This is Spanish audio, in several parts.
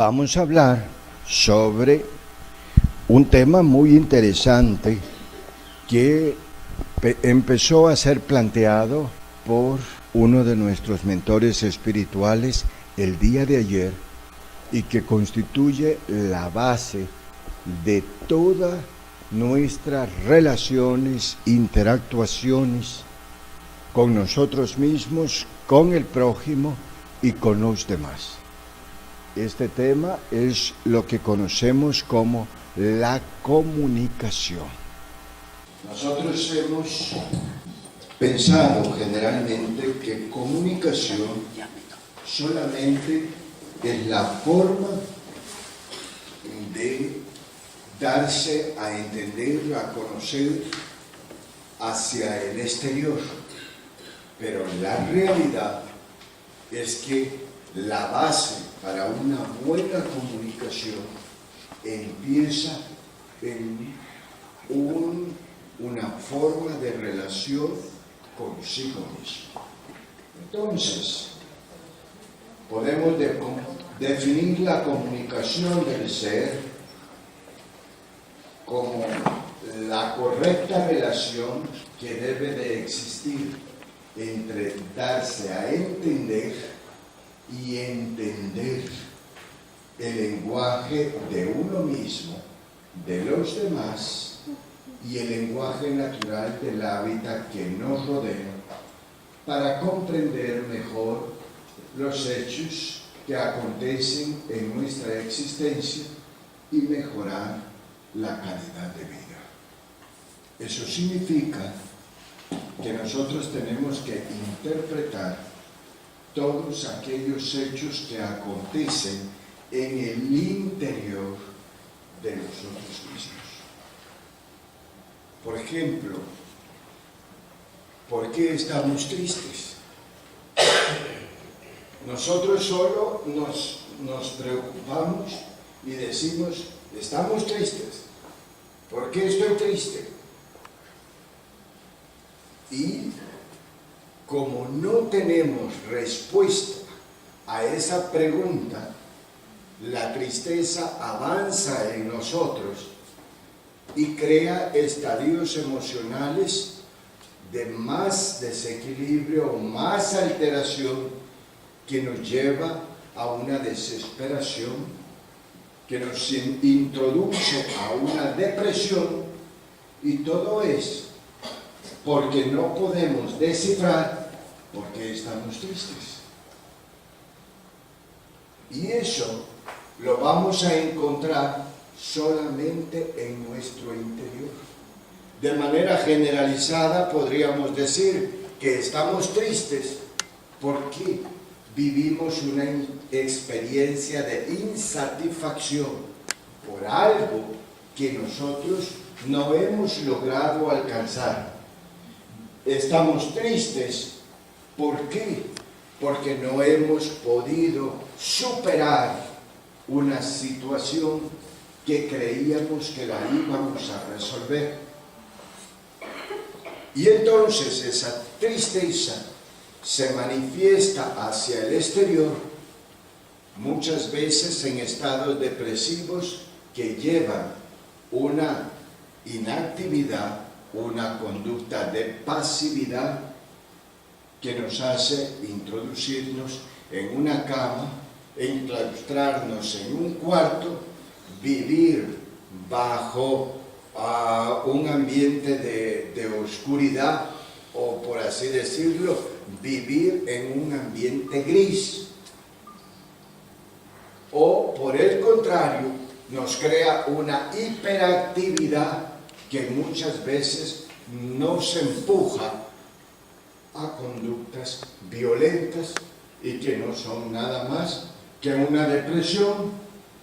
vamos a hablar sobre un tema muy interesante que empezó a ser planteado por uno de nuestros mentores espirituales el día de ayer y que constituye la base de todas nuestras relaciones, interactuaciones con nosotros mismos, con el prójimo y con los demás. Este tema es lo que conocemos como la comunicación. Nosotros hemos pensado generalmente que comunicación solamente es la forma de darse a entender, a conocer hacia el exterior. Pero la realidad es que la base para una buena comunicación empieza en una forma de relación consigo mismo. Entonces, podemos definir la comunicación del ser como la correcta relación que debe de existir entre darse a entender y entender el lenguaje de uno mismo, de los demás y el lenguaje natural del hábitat que nos rodea, para comprender mejor los hechos que acontecen en nuestra existencia y mejorar la calidad de vida. Eso significa que nosotros tenemos que interpretar todos aquellos hechos que acontecen en el interior de nosotros mismos. Por ejemplo, ¿por qué estamos tristes? Nosotros solo nos preocupamos y decimos, estamos tristes. ¿Por qué estoy triste? Y como no tenemos respuesta a esa pregunta, la tristeza avanza en nosotros y crea estadios emocionales de más desequilibrio o más alteración que nos lleva a una desesperación, que nos introduce a una depresión, y todo es porque no podemos descifrar por qué estamos tristes. Y eso lo vamos a encontrar solamente en nuestro interior. De manera generalizada podríamos decir que estamos tristes porque vivimos una experiencia de insatisfacción por algo que nosotros no hemos logrado alcanzar. Estamos tristes, ¿por qué? Porque no hemos podido superar una situación que creíamos que la íbamos a resolver. Y entonces esa tristeza se manifiesta hacia el exterior, muchas veces en estados depresivos que llevan una inactividad, una conducta de pasividad que nos hace introducirnos en una cama, enclaustrarnos en un cuarto, vivir bajo un ambiente de oscuridad, o por así decirlo, vivir en un ambiente gris. O por el contrario, nos crea una hiperactividad que muchas veces nos empuja a conductas violentas y que no son nada más que una depresión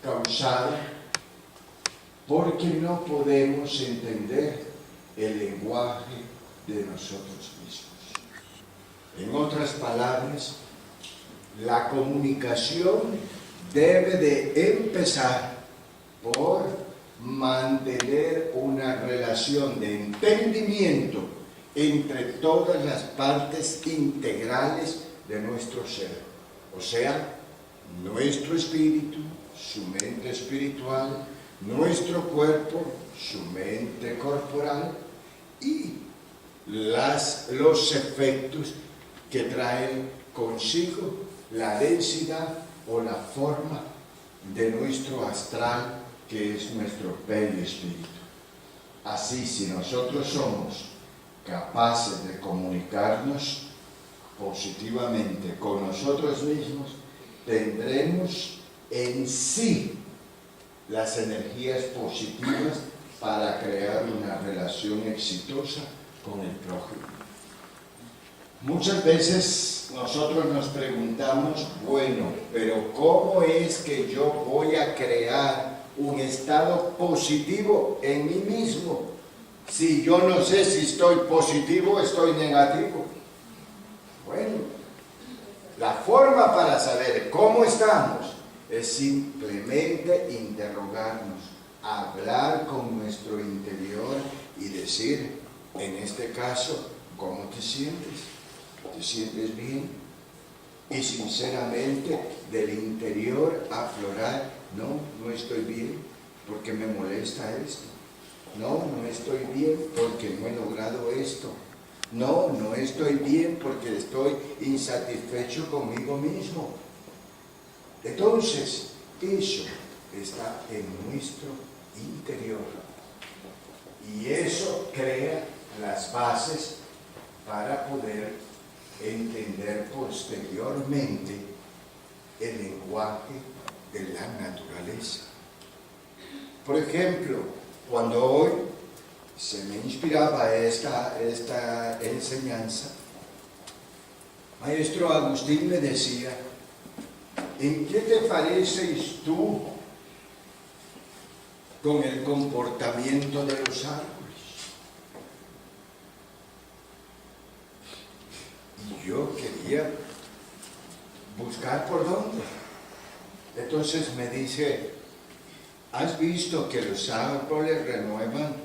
causada porque no podemos entender el lenguaje de nosotros mismos. En otras palabras, la comunicación debe de empezar por mantener una relación de entendimiento entre todas las partes integrales de nuestro ser, o sea, nuestro espíritu, su mente espiritual, nuestro cuerpo, su mente corporal y los efectos que traen consigo la densidad o la forma de nuestro astral, que es nuestro perispíritu. Así, si nosotros somos capaces de comunicarnos positivamente con nosotros mismos, tendremos en sí las energías positivas para crear una relación exitosa con el prójimo. Muchas veces nosotros nos preguntamos, bueno, pero ¿cómo es que yo voy a crear un estado positivo en mí mismo si yo no sé si estoy positivo o estoy negativo? Bueno, la forma para saber cómo estamos es simplemente interrogarnos, hablar con nuestro interior y decir, en este caso, ¿cómo te sientes? ¿Te sientes bien? Y sinceramente del interior aflorar, no estoy bien porque me molesta esto. No estoy bien porque no he logrado esto. No estoy bien porque estoy insatisfecho conmigo mismo. Entonces, eso está en nuestro interior. Y eso crea las bases para poder entender posteriormente el lenguaje de la naturaleza. Por ejemplo, cuando hoy se me inspiraba esta enseñanza, Maestro Agustín me decía, ¿en qué te pareces tú con el comportamiento de los árboles? Y yo quería buscar por dónde. Entonces me dice, ¿has visto que los árboles renuevan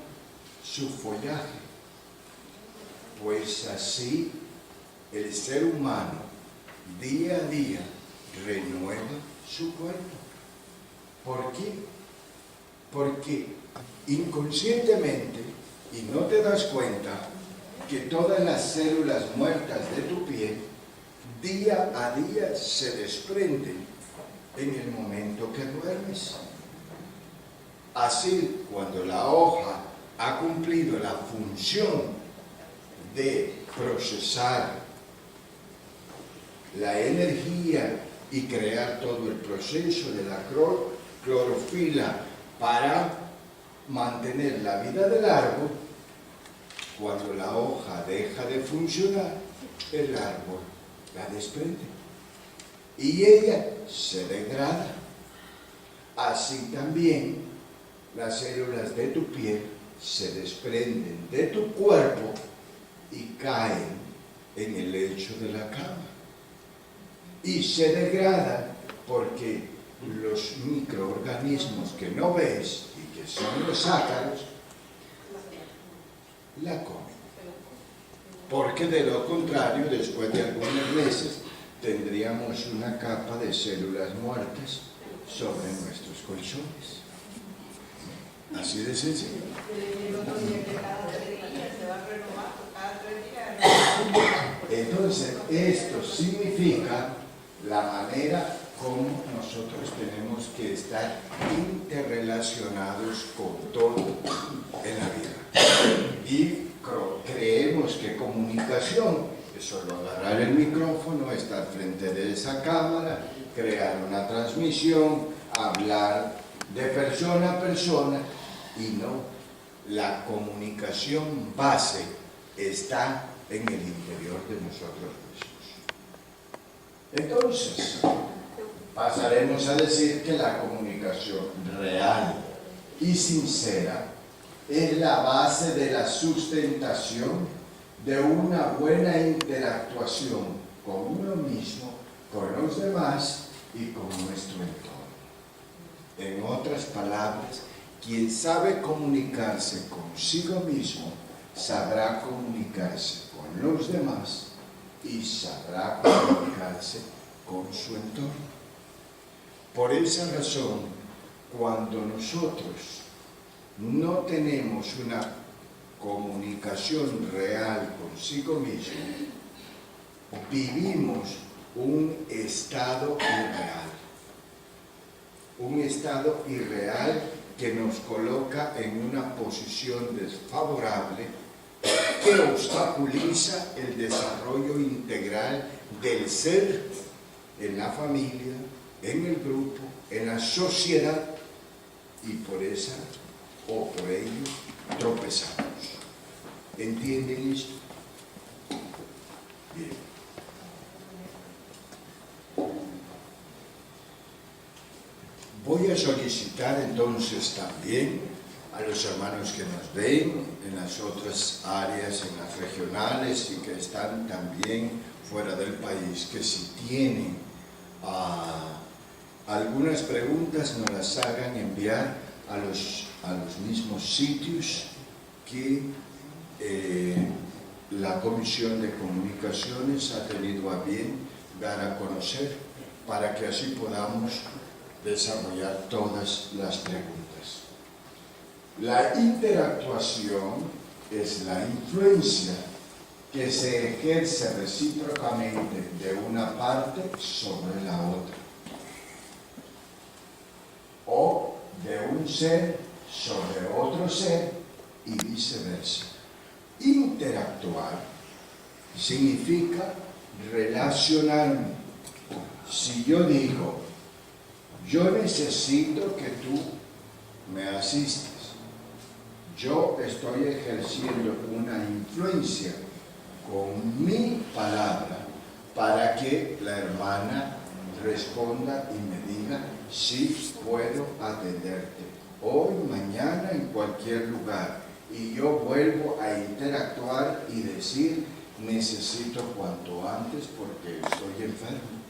su follaje? Pues así el ser humano día a día renueva su cuerpo. ¿Por qué? Porque inconscientemente, y no te das cuenta, que todas las células muertas de tu piel día a día se desprenden en el momento que duermes. Así, cuando la hoja ha cumplido la función de procesar la energía y crear todo el proceso de la clorofila para mantener la vida del árbol, cuando la hoja deja de funcionar, el árbol la desprende y ella se degrada. Así también las células de tu piel se desprenden de tu cuerpo y caen en el lecho de la cama. Y se degradan porque los microorganismos que no ves y que son los ácaros, la comen. Porque de lo contrario, después de algunos meses, tendríamos una capa de células muertas sobre nuestros colchones. Así de sencillo. Entonces, esto significa la manera como nosotros tenemos que estar interrelacionados con todo en la vida. Y creemos que comunicación es solo agarrar el micrófono, estar frente de esa cámara, crear una transmisión, hablar de persona a persona, y no, la comunicación base está en el interior de nosotros mismos. Entonces, pasaremos a decir que la comunicación real y sincera es la base de la sustentación de una buena interactuación con uno mismo, con los demás y con nuestro entorno. En otras palabras, quien sabe comunicarse consigo mismo, sabrá comunicarse con los demás y sabrá comunicarse con su entorno. Por esa razón, cuando nosotros no tenemos una comunicación real consigo mismo, vivimos un estado irreal. Un estado irreal que nos coloca en una posición desfavorable que obstaculiza el desarrollo integral del ser en la familia, en el grupo, en la sociedad, y por esa o por ello tropezamos. ¿Entienden esto? Bien. Voy a solicitar entonces también a los hermanos que nos ven en las otras áreas, en las regionales y que están también fuera del país, que si tienen algunas preguntas nos las hagan enviar a los mismos sitios que la Comisión de Comunicaciones ha tenido a bien dar a conocer, para que así podamos desarrollar todas las preguntas. La interactuación es la influencia que se ejerce recíprocamente de una parte sobre la otra, o de un ser sobre otro ser y viceversa. Interactuar significa relacionarme. Si yo digo, yo necesito que tú me asistas, yo estoy ejerciendo una influencia con mi palabra para que la hermana responda y me diga si puedo atenderte hoy, mañana, en cualquier lugar. Y yo vuelvo a interactuar y decir, necesito cuanto antes porque estoy enfermo.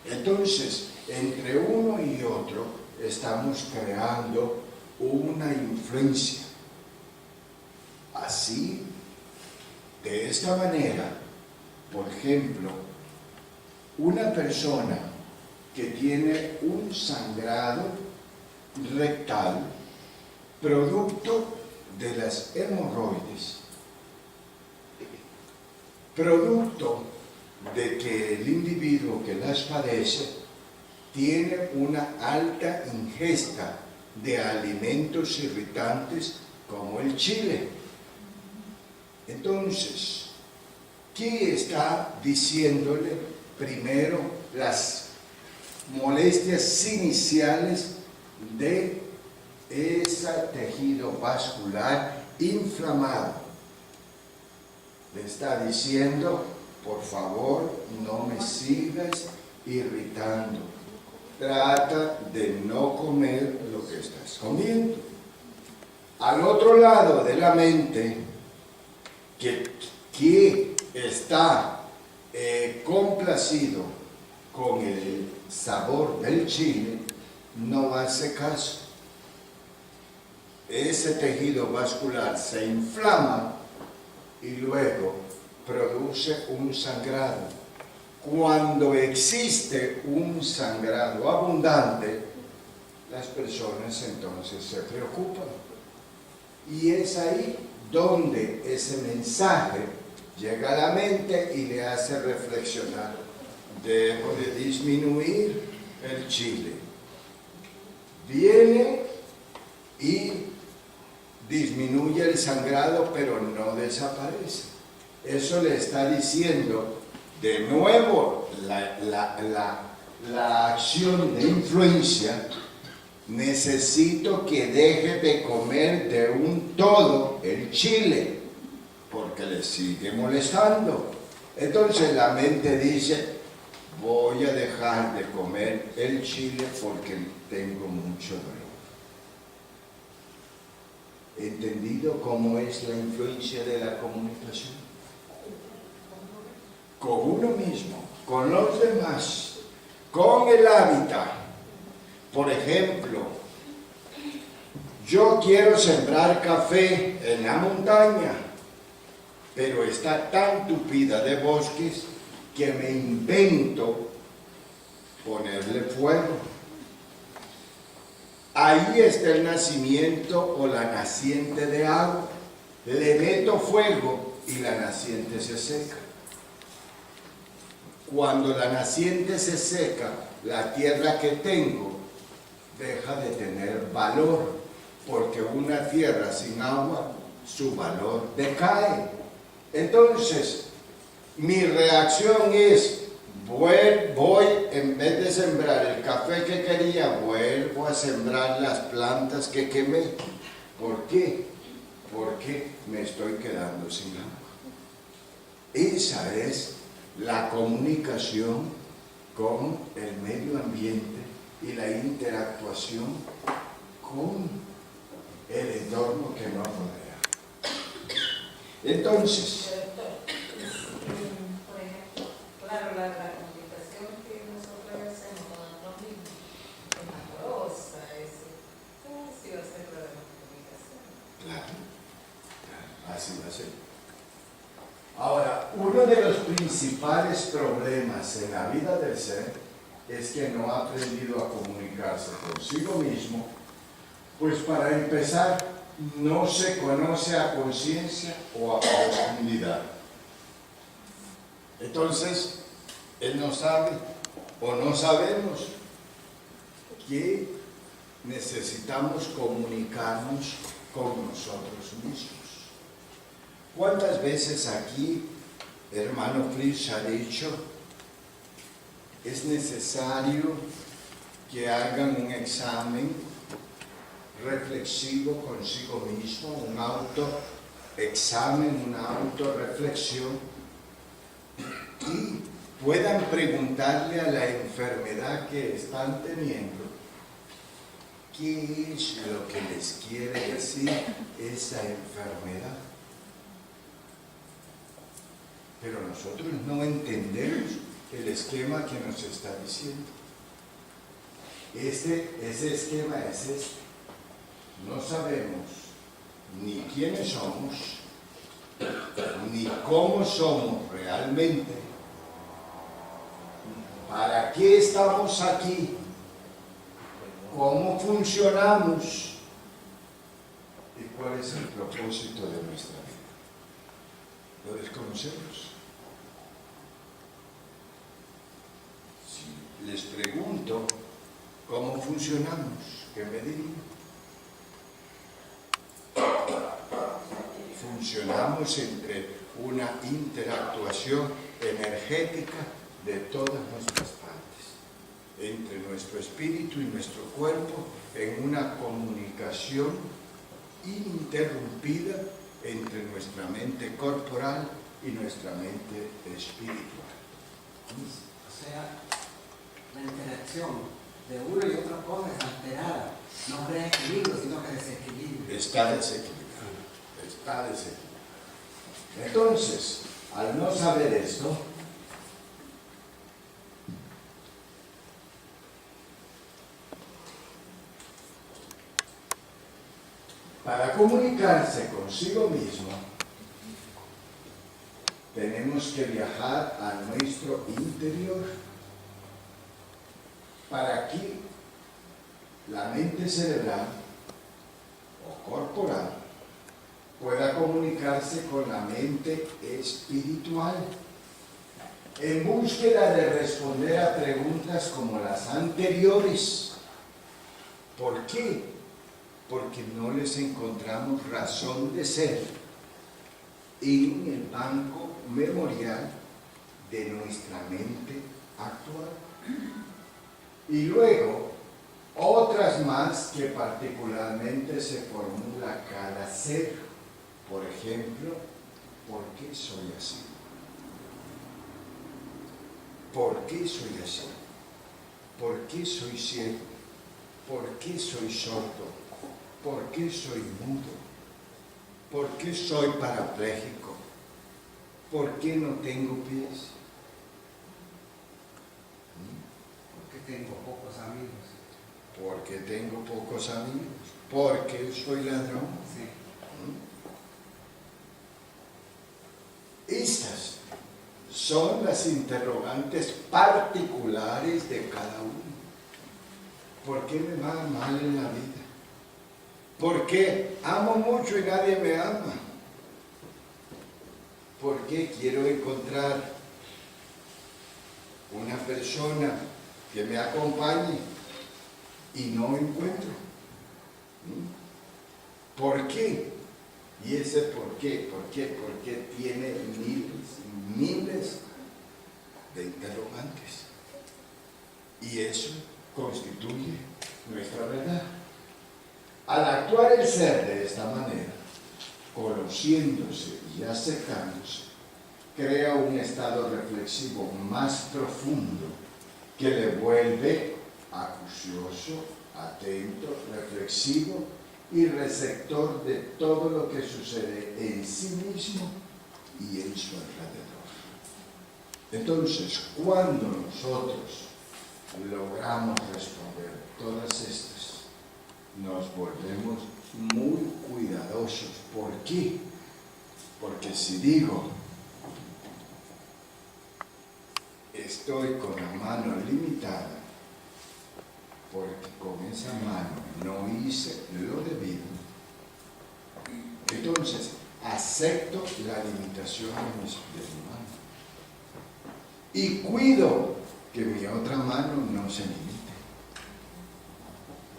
Entonces, entre uno y otro estamos creando una influencia. Así, de esta manera, por ejemplo, una persona que tiene un sangrado rectal producto de las hemorroides, producto de que el individuo que las padece tiene una alta ingesta de alimentos irritantes como el chile. Entonces, ¿qué está diciéndole? Primero, las molestias iniciales de ese tejido vascular inflamado. Le está diciendo, por favor, no me sigas irritando. Trata de no comer lo que estás comiendo. Al otro lado de la mente, que está complacido con el sabor del chile, no hace caso. Ese tejido vascular se inflama y luego produce un sangrado. Cuando existe un sangrado abundante, las personas entonces se preocupan. Y es ahí donde ese mensaje llega a la mente y le hace reflexionar. Debo de disminuir el chile. Viene y disminuye el sangrado, pero no desaparece. Eso le está diciendo de nuevo la acción de influencia. Necesito que deje de comer de un todo el chile, porque le sigue molestando. Entonces la mente dice, voy a dejar de comer el chile porque tengo mucho dolor. ¿Entendido cómo es la influencia de la comunicación? Con uno mismo, con los demás, con el hábitat. Por ejemplo, yo quiero sembrar café en la montaña, pero está tan tupida de bosques que me invento ponerle fuego. ahí está el nacimiento o la naciente de agua. Le meto fuego y la naciente se seca. Cuando la naciente se seca, la tierra que tengo deja de tener valor, porque una tierra sin agua, su valor decae. Entonces, mi reacción es, voy, en vez de sembrar el café que quería, vuelvo a sembrar las plantas que quemé. ¿Por qué? Porque me estoy quedando sin agua. Esa es la comunicación con el medio ambiente y la interactuación con el entorno que nos rodea. Entonces, por ejemplo, claro, la comunicación que nosotros hacemos con nosotros mismos es amorosa, así va a ser la comunicación. claro, así va a ser. Ahora, uno de los principales problemas en la vida del ser es que no ha aprendido a comunicarse consigo mismo, pues para empezar, no se conoce a conciencia o a profundidad. Entonces, él no sabe o no sabemos que necesitamos comunicarnos con nosotros mismos. ¿Cuántas veces aquí, hermano Frisch ha dicho, es necesario que hagan un examen reflexivo consigo mismo, un autoexamen, una autorreflexión, y puedan preguntarle a la enfermedad que están teniendo qué es lo que les quiere decir esa enfermedad? Pero nosotros no entendemos el esquema que nos está diciendo. Ese esquema es este. No sabemos ni quiénes somos, ni cómo somos realmente, para qué estamos aquí, cómo funcionamos y cuál es el propósito de nuestra vida. Lo desconocemos. Si les pregunto cómo funcionamos, ¿qué me dirían? Funcionamos entre una interactuación energética de todas nuestras partes, entre nuestro espíritu y nuestro cuerpo, en una comunicación ininterrumpida entre nuestra mente corporal y nuestra mente espiritual. O sea, la interacción de uno y otra cosa es alterada, no crea equilibrio, sino que desequilibrio. Está desequilibrado. Está desequilibrado. Entonces, al no saber esto, para comunicarse consigo mismo, tenemos que viajar a nuestro interior para que la mente cerebral o corporal pueda comunicarse con la mente espiritual en búsqueda de responder a preguntas como las anteriores. ¿Por qué? Porque no les encontramos razón de ser en el banco memorial de nuestra mente actual. Y luego, otras más que particularmente se formula cada ser. Por ejemplo, ¿por qué soy así? ¿Por qué soy así? ¿Por qué soy ciego? ¿Por qué soy sordo? ¿Por qué soy mudo? ¿Por qué soy parapléjico? ¿Por qué no tengo pies? Porque tengo pocos amigos. ¿Por qué tengo pocos amigos? ¿Por qué soy ladrón? Sí. Estas son las interrogantes particulares de cada uno. ¿por qué me va mal en la vida? ¿Por qué amo mucho y nadie me ama? ¿Por qué quiero encontrar una persona que me acompañe y no encuentro? ¿Por qué? Y ese por qué tiene miles de interrogantes. Y eso constituye nuestra verdad. Al actuar el ser de esta manera, conociéndose y aceptándose, crea un estado reflexivo más profundo que le vuelve acucioso, atento, reflexivo y receptor de todo lo que sucede en sí mismo y en su alrededor. Entonces, cuando nosotros logramos responder todas estas, nos volvemos muy cuidadosos. ¿Por qué? Porque si digo, estoy con la mano limitada, porque con esa mano no hice lo debido, entonces acepto la limitación de mi mano y cuido que mi otra mano no se limite.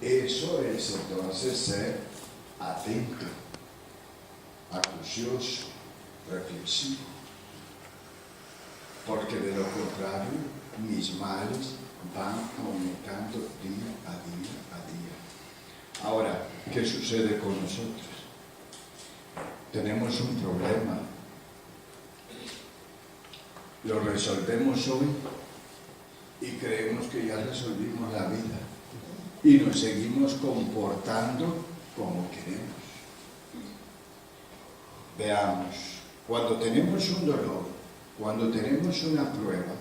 Eso es entonces ser atento, acucioso, reflexivo, porque de lo contrario mis males van aumentando día a día. Ahora, ¿qué sucede con nosotros? Tenemos un problema, lo resolvemos hoy y creemos que ya resolvimos la vida y nos seguimos comportando como queremos. Veamos, cuando tenemos un dolor, cuando tenemos una prueba,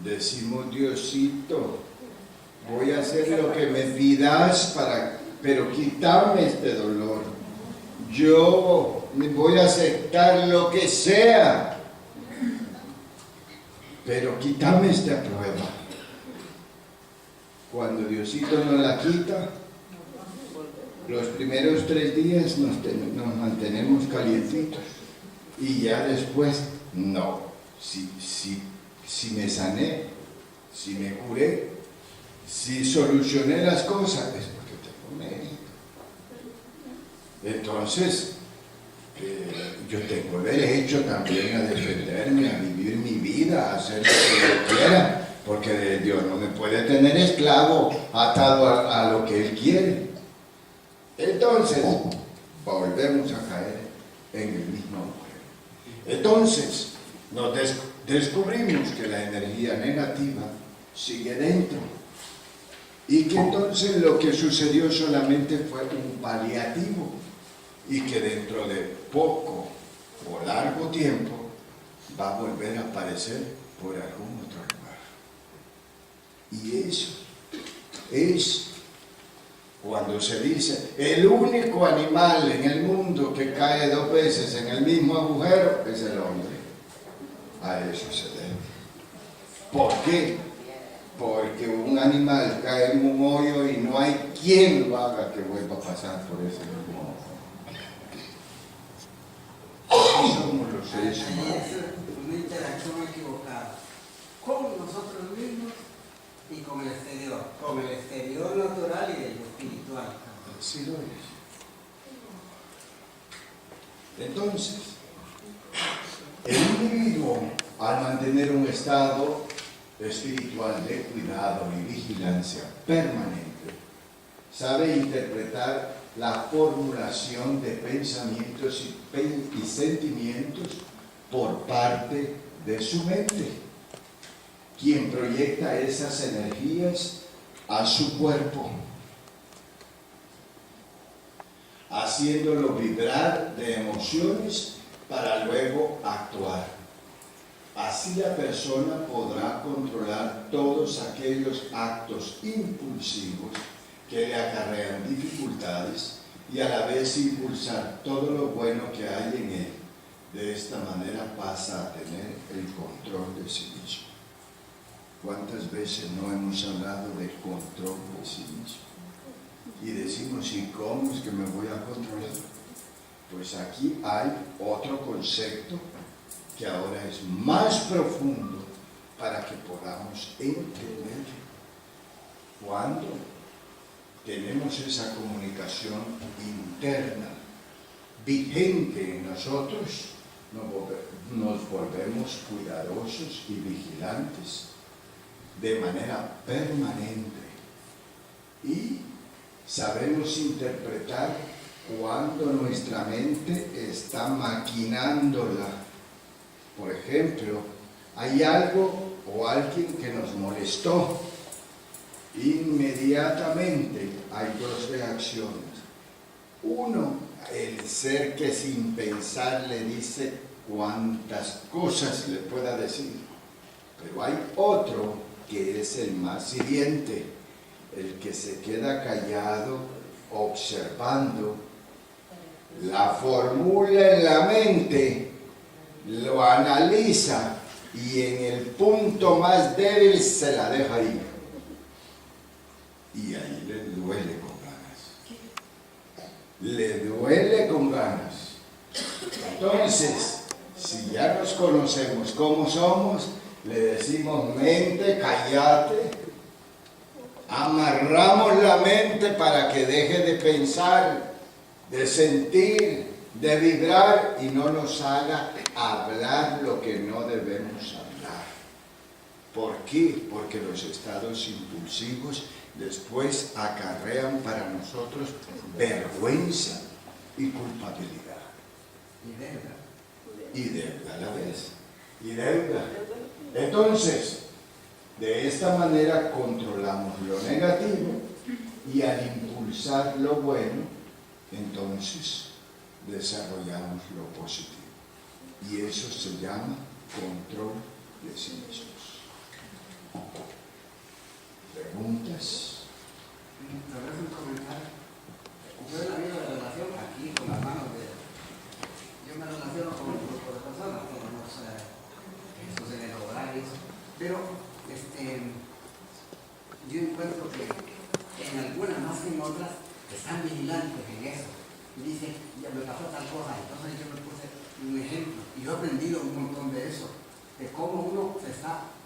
decimos, Diosito, voy a hacer lo que me pidas, pero quítame este dolor. Yo voy a aceptar lo que sea, pero quítame esta prueba. Cuando Diosito nos la quita, los primeros 3 días nos mantenemos calientitos y ya después, no, si me sané, si me curé, si solucioné las cosas, es porque tengo mérito. Entonces, yo tengo derecho también a defenderme, a vivir mi vida, a hacer lo que yo quiera, porque Dios no me puede tener esclavo, atado a lo que Él quiere. Entonces, volvemos a caer en el mismo agujero. Entonces, nos descubrimos que la energía negativa sigue dentro y que entonces lo que sucedió solamente fue un paliativo y que dentro de poco o largo tiempo va a volver a aparecer por algún otro lugar. Y eso es cuando se dice el único animal en el mundo que cae 2 veces en el mismo agujero es el hombre. A eso se debe. ¿Por qué? Porque un animal cae en un hoyo y no hay quien lo haga que vuelva a pasar por ese mismo hoyo. Así somos los seres humanos. Es una interacción equivocada con nosotros mismos y con el exterior natural y el espiritual. Así lo es. Entonces, el individuo, al mantener un estado espiritual de cuidado y vigilancia permanente, sabe interpretar la formulación de pensamientos y sentimientos por parte de su mente, quien proyecta esas energías a su cuerpo, haciéndolo vibrar de emociones para luego actuar. Así la persona podrá controlar todos aquellos actos impulsivos que le acarrean dificultades y a la vez impulsar todo lo bueno que hay en él. De esta manera pasa a tener el control de sí mismo. ¿Cuántas veces no hemos hablado de control de sí mismo? Y decimos, ¿y cómo es que me voy a controlar? Pues aquí hay otro concepto que ahora es más profundo para que podamos entender. Cuando tenemos esa comunicación interna vigente en nosotros, nos volvemos cuidadosos y vigilantes de manera permanente y sabemos interpretar cuando nuestra mente está maquinándola. Por ejemplo, hay algo o alguien que nos molestó. Inmediatamente hay dos reacciones. Uno, el ser que sin pensar le dice cuantas cosas le pueda decir. Pero hay otro que es el más hiriente, el que se queda callado, observando, la formula en la mente, lo analiza y en el punto más débil se la deja ir. Y ahí le duele con ganas. Le duele con ganas. Entonces, si ya nos conocemos como somos, le decimos, mente, cállate. Amarramos la mente para que deje de pensar, de sentir, de vibrar y no nos haga hablar lo que no debemos hablar. ¿Por qué? Porque los estados impulsivos después acarrean para nosotros vergüenza y culpabilidad. Y deuda a la vez. Y deuda. Entonces, de esta manera controlamos lo negativo y al impulsar lo bueno, entonces desarrollamos lo positivo. Y eso se llama control de sí mismos. ¿Preguntas? Tal vez un comentario. Yo en la vida de relación aquí con las manos de... Yo me relaciono con un grupo de personas, con los estos en el hogar y eso. Pero yo encuentro que en algunas más que en otras están vigilantes en eso. Y dicen, ya me pasó tal cosa, entonces yo me puse un ejemplo. Y yo he aprendido un montón de eso, de cómo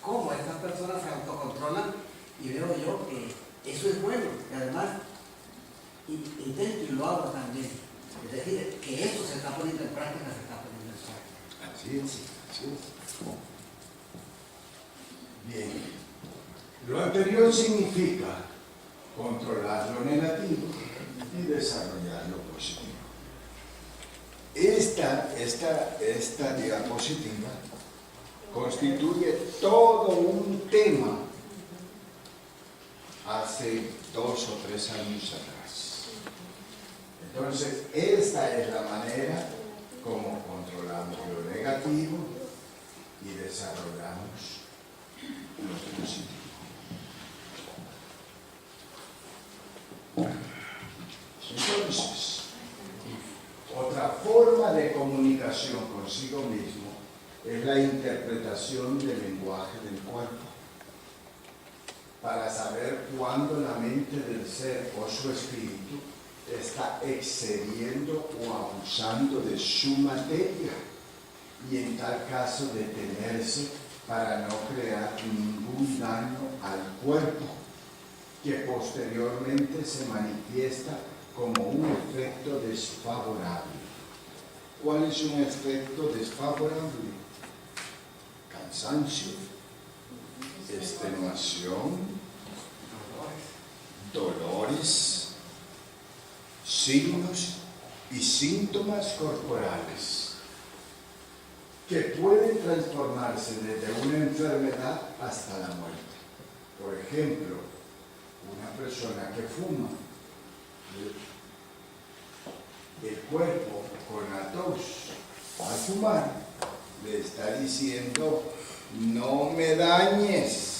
cómo estas personas se autocontrolan. Y veo yo que eso es bueno, y además intento y lo hago también. Es decir, que eso se está poniendo en práctica, se está poniendo en práctica. Así es, así es. Bien. Lo anterior significa controlar lo negativo y desarrollar lo positivo. Esta diapositiva constituye todo un tema hace 2 o 3 años atrás. Entonces, esta es la manera como controlamos lo negativo y desarrollamos lo positivo. Entonces, otra forma de comunicación consigo mismo es la interpretación del lenguaje del cuerpo, para saber cuándo la mente del ser o su espíritu está excediendo o abusando de su materia, y en tal caso detenerse para no crear ningún daño al cuerpo, que posteriormente se manifiesta como un efecto desfavorable. ¿Cuál es un efecto desfavorable? Cansancio, extenuación, dolores, signos y síntomas corporales que pueden transformarse desde una enfermedad hasta la muerte. Por ejemplo, una persona que fuma, el cuerpo con la tos al fumar le está diciendo: no me dañes.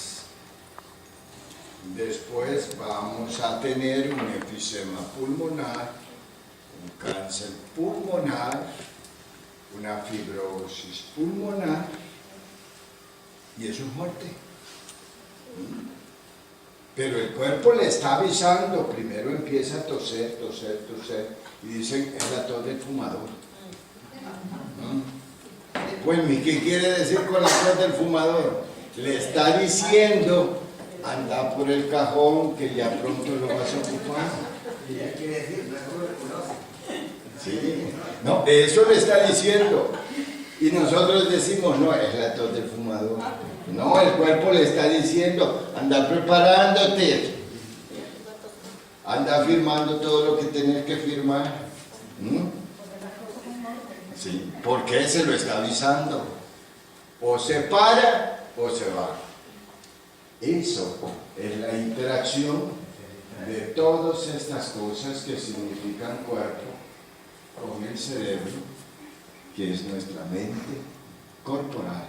Después vamos a tener un efisema pulmonar, un cáncer pulmonar, una fibrosis pulmonar, y eso es muerte. Pero el cuerpo le está avisando, primero empieza a toser, toser, toser, y dicen, es la tos del fumador. Pues, ¿qué quiere decir con la tos del fumador? Le está diciendo, anda por el cajón que ya pronto lo vas a ocupar. Y ya quiere decir, no es tuberculosis. Sí, no, eso le está diciendo. Y nosotros decimos, no, es la tos del fumador. No, el cuerpo le está diciendo, anda preparándote. Anda firmando todo lo que tienes que firmar. Sí, porque se lo está avisando. O se para o se va. Eso es la interacción de todas estas cosas que significan cuerpo con el cerebro, que es nuestra mente corporal.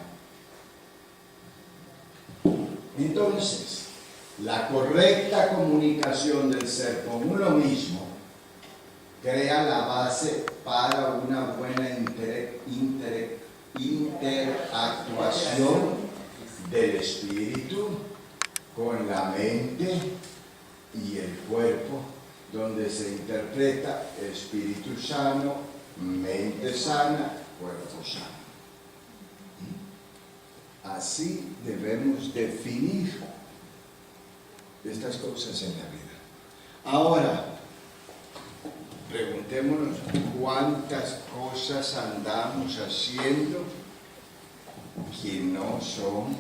Entonces, la correcta comunicación del ser con uno mismo crea la base para una buena interactuación del espíritu con la mente y el cuerpo, donde se interpreta espíritu sano, mente sana, cuerpo sano. Así debemos definir estas cosas en la vida. Ahora, preguntémonos cuántas cosas andamos haciendo que no son,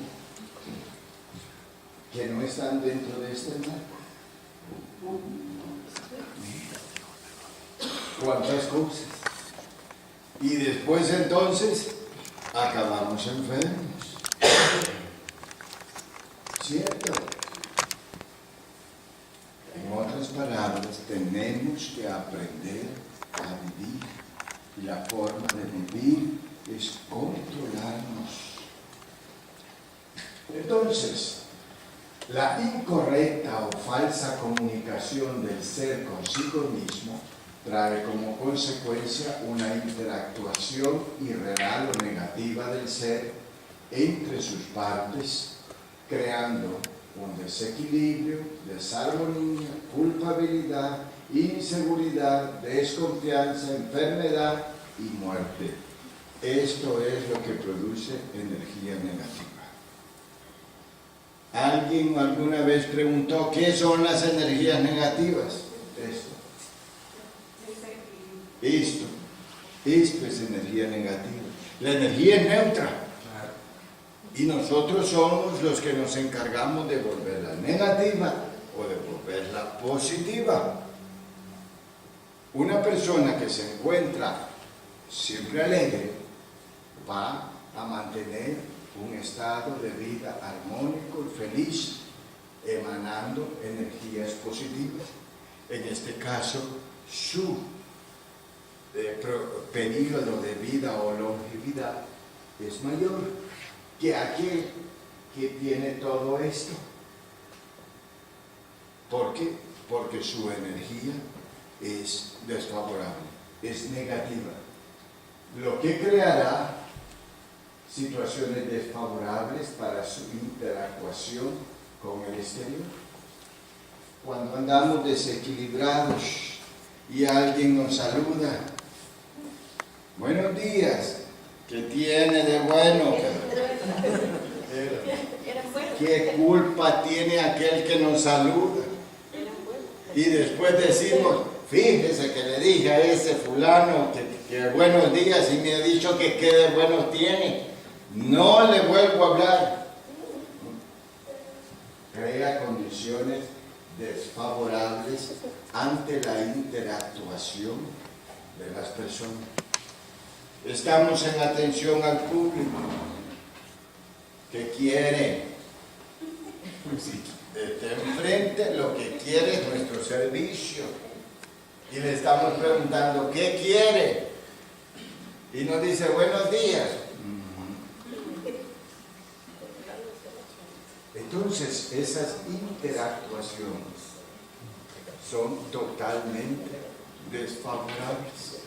que no están dentro de este marco. ¿Cuántas cosas? Y después entonces acabamos enfermos. ¿Cierto? En otras palabras, tenemos que aprender a vivir. Y la forma de vivir es controlarnos. Entonces, la incorrecta o falsa comunicación del ser consigo mismo trae como consecuencia una interactuación irreal o negativa del ser entre sus partes, creando un desequilibrio, desarmonía, culpabilidad, inseguridad, desconfianza, enfermedad y muerte. Esto es lo que produce energía negativa. ¿Alguien alguna vez preguntó qué son las energías negativas? Esto es energía negativa. La energía es neutra. Y nosotros somos los que nos encargamos de volverla negativa o de volverla positiva. Una persona que se encuentra siempre alegre va a mantener un estado de vida armónico y feliz, emanando energías positivas. En este caso, su periodo de vida o longevidad es mayor que aquel que tiene todo esto. ¿Por qué? Porque su energía es desfavorable, es negativa, lo que creará situaciones desfavorables para su interactuación con el exterior. Cuando andamos desequilibrados y alguien nos saluda, buenos días, ¿qué tiene de bueno? ¿Qué culpa tiene aquel que nos saluda? Y después decimos, fíjese que le dije a ese fulano que buenos días y me ha dicho que qué de buenos tiene. No le vuelvo a hablar. Crea condiciones desfavorables ante la interactuación de las personas. Estamos en atención al público que quiere, si está enfrente, lo que quiere es nuestro servicio. Y le estamos preguntando, ¿qué quiere? Y nos dice, buenos días. Entonces, esas interactuaciones son totalmente desfavorables.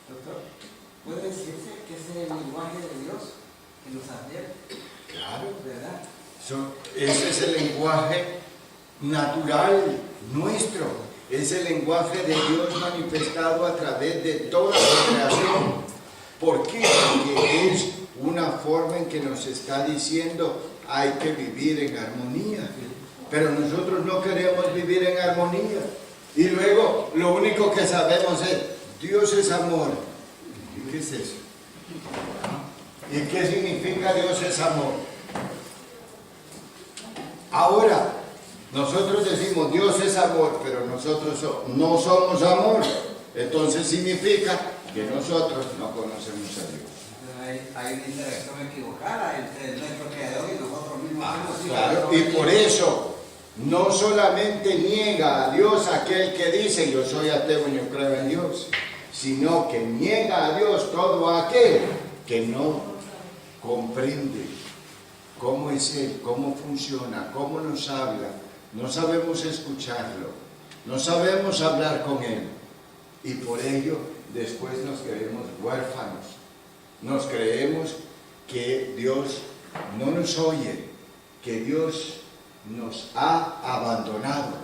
Doctor, ¿puede decirse que es el lenguaje de Dios que nos advierte? Claro. ¿Verdad? Ese es el lenguaje natural nuestro, es el lenguaje de Dios manifestado a través de toda la creación. ¿Por qué? Porque es una forma en que nos está diciendo hay que vivir en armonía, pero nosotros no queremos vivir en armonía, y luego lo único que sabemos es Dios es amor. ¿Y qué es eso? ¿Y qué significa Dios es amor? Ahora, nosotros decimos Dios es amor, pero nosotros no somos amor. Entonces significa que nosotros no conocemos a Dios. Hay una interacción equivocada entre nuestro creador y nosotros mismos. Claro, y por eso no solamente niega a Dios aquel que dice yo soy ateo y no creo en Dios, sino que niega a Dios todo aquel que no comprende cómo es Él, cómo funciona, cómo nos habla. No sabemos escucharlo, no sabemos hablar con Él, y por ello después nos creemos huérfanos, nos creemos que Dios no nos oye, que Dios nos ha abandonado,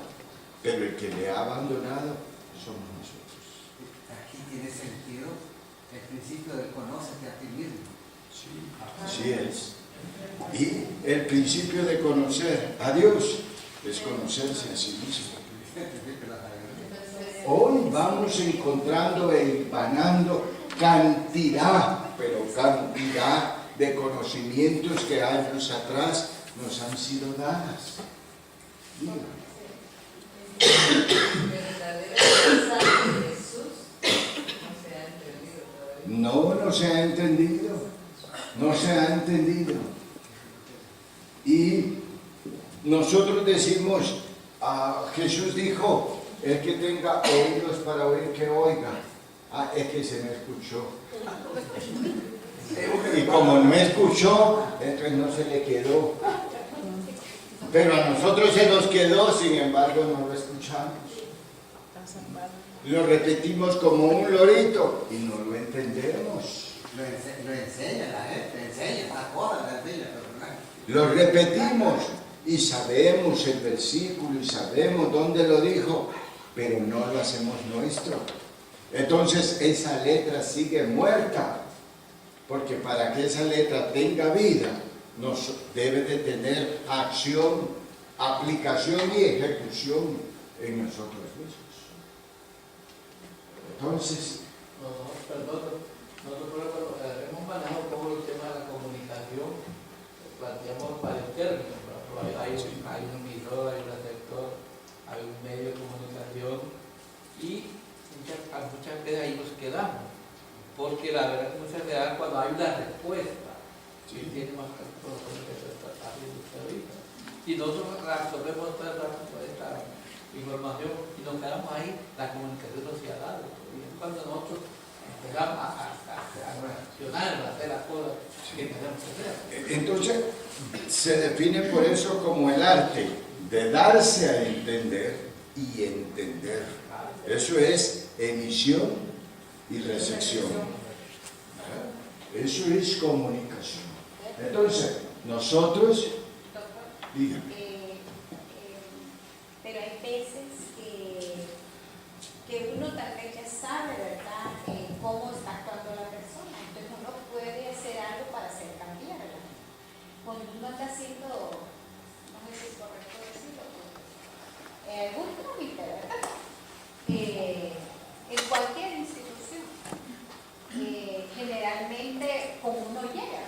pero el que le ha abandonado somos nosotros. Aquí tiene sentido el principio de conócete a ti mismo. Sí, así es. Y el principio de conocer a Dios es conocerse a sí mismo. Hoy vamos encontrando e hilvanando cantidad, pero cantidad de conocimientos que años atrás nos han sido dadas. El verdadero mensaje de Jesús no se ha entendido todavía. No se ha entendido. Y nosotros decimos, Jesús dijo, el que tenga oídos para oír, que oiga. Es que se me escuchó. Y como no escuchó, entonces no se le quedó. Pero a nosotros se nos quedó, sin embargo no lo escuchamos. Lo repetimos como un lorito y no lo entendemos. Lo enseña la gente, enseña estas cosas, la enseña, pero Lo repetimos y sabemos el versículo y sabemos dónde lo dijo, pero no lo hacemos nuestro. Entonces esa letra sigue muerta, porque para que esa letra tenga vida, nos debe de tener acción, aplicación y ejecución en nosotros mismos. Entonces, nosotros hemos manejado todo el tema de la comunicación, planteamos varios términos, hay un emisor, hay un receptor, hay un medio de comunicación, y muchas veces ahí nos quedamos, porque la verdad que muchas veces cuando hay una respuesta, ¿sí? Tiene más conocimiento que se está haciendo usted ahorita, y nosotros absorbemos toda esta información y nos quedamos ahí, la comunicación no se ha dado, y es cuando nosotros empezamos a reaccionar, a hacer las cosas que tenemos que hacer. entonces se define por eso como el arte de darse a entender y entender. Eso es emisión y recepción. Eso es comunicación. Entonces, nosotros, dígame. Pero hay veces que uno tal vez ya sabe, ¿verdad?, cómo está actuando la persona. Entonces uno puede hacer algo para hacer cambiar a la gente. Cuando uno está haciendo, no sé si es correcto decirlo, algún trámite, ¿verdad? En cualquier institución, generalmente como uno llega.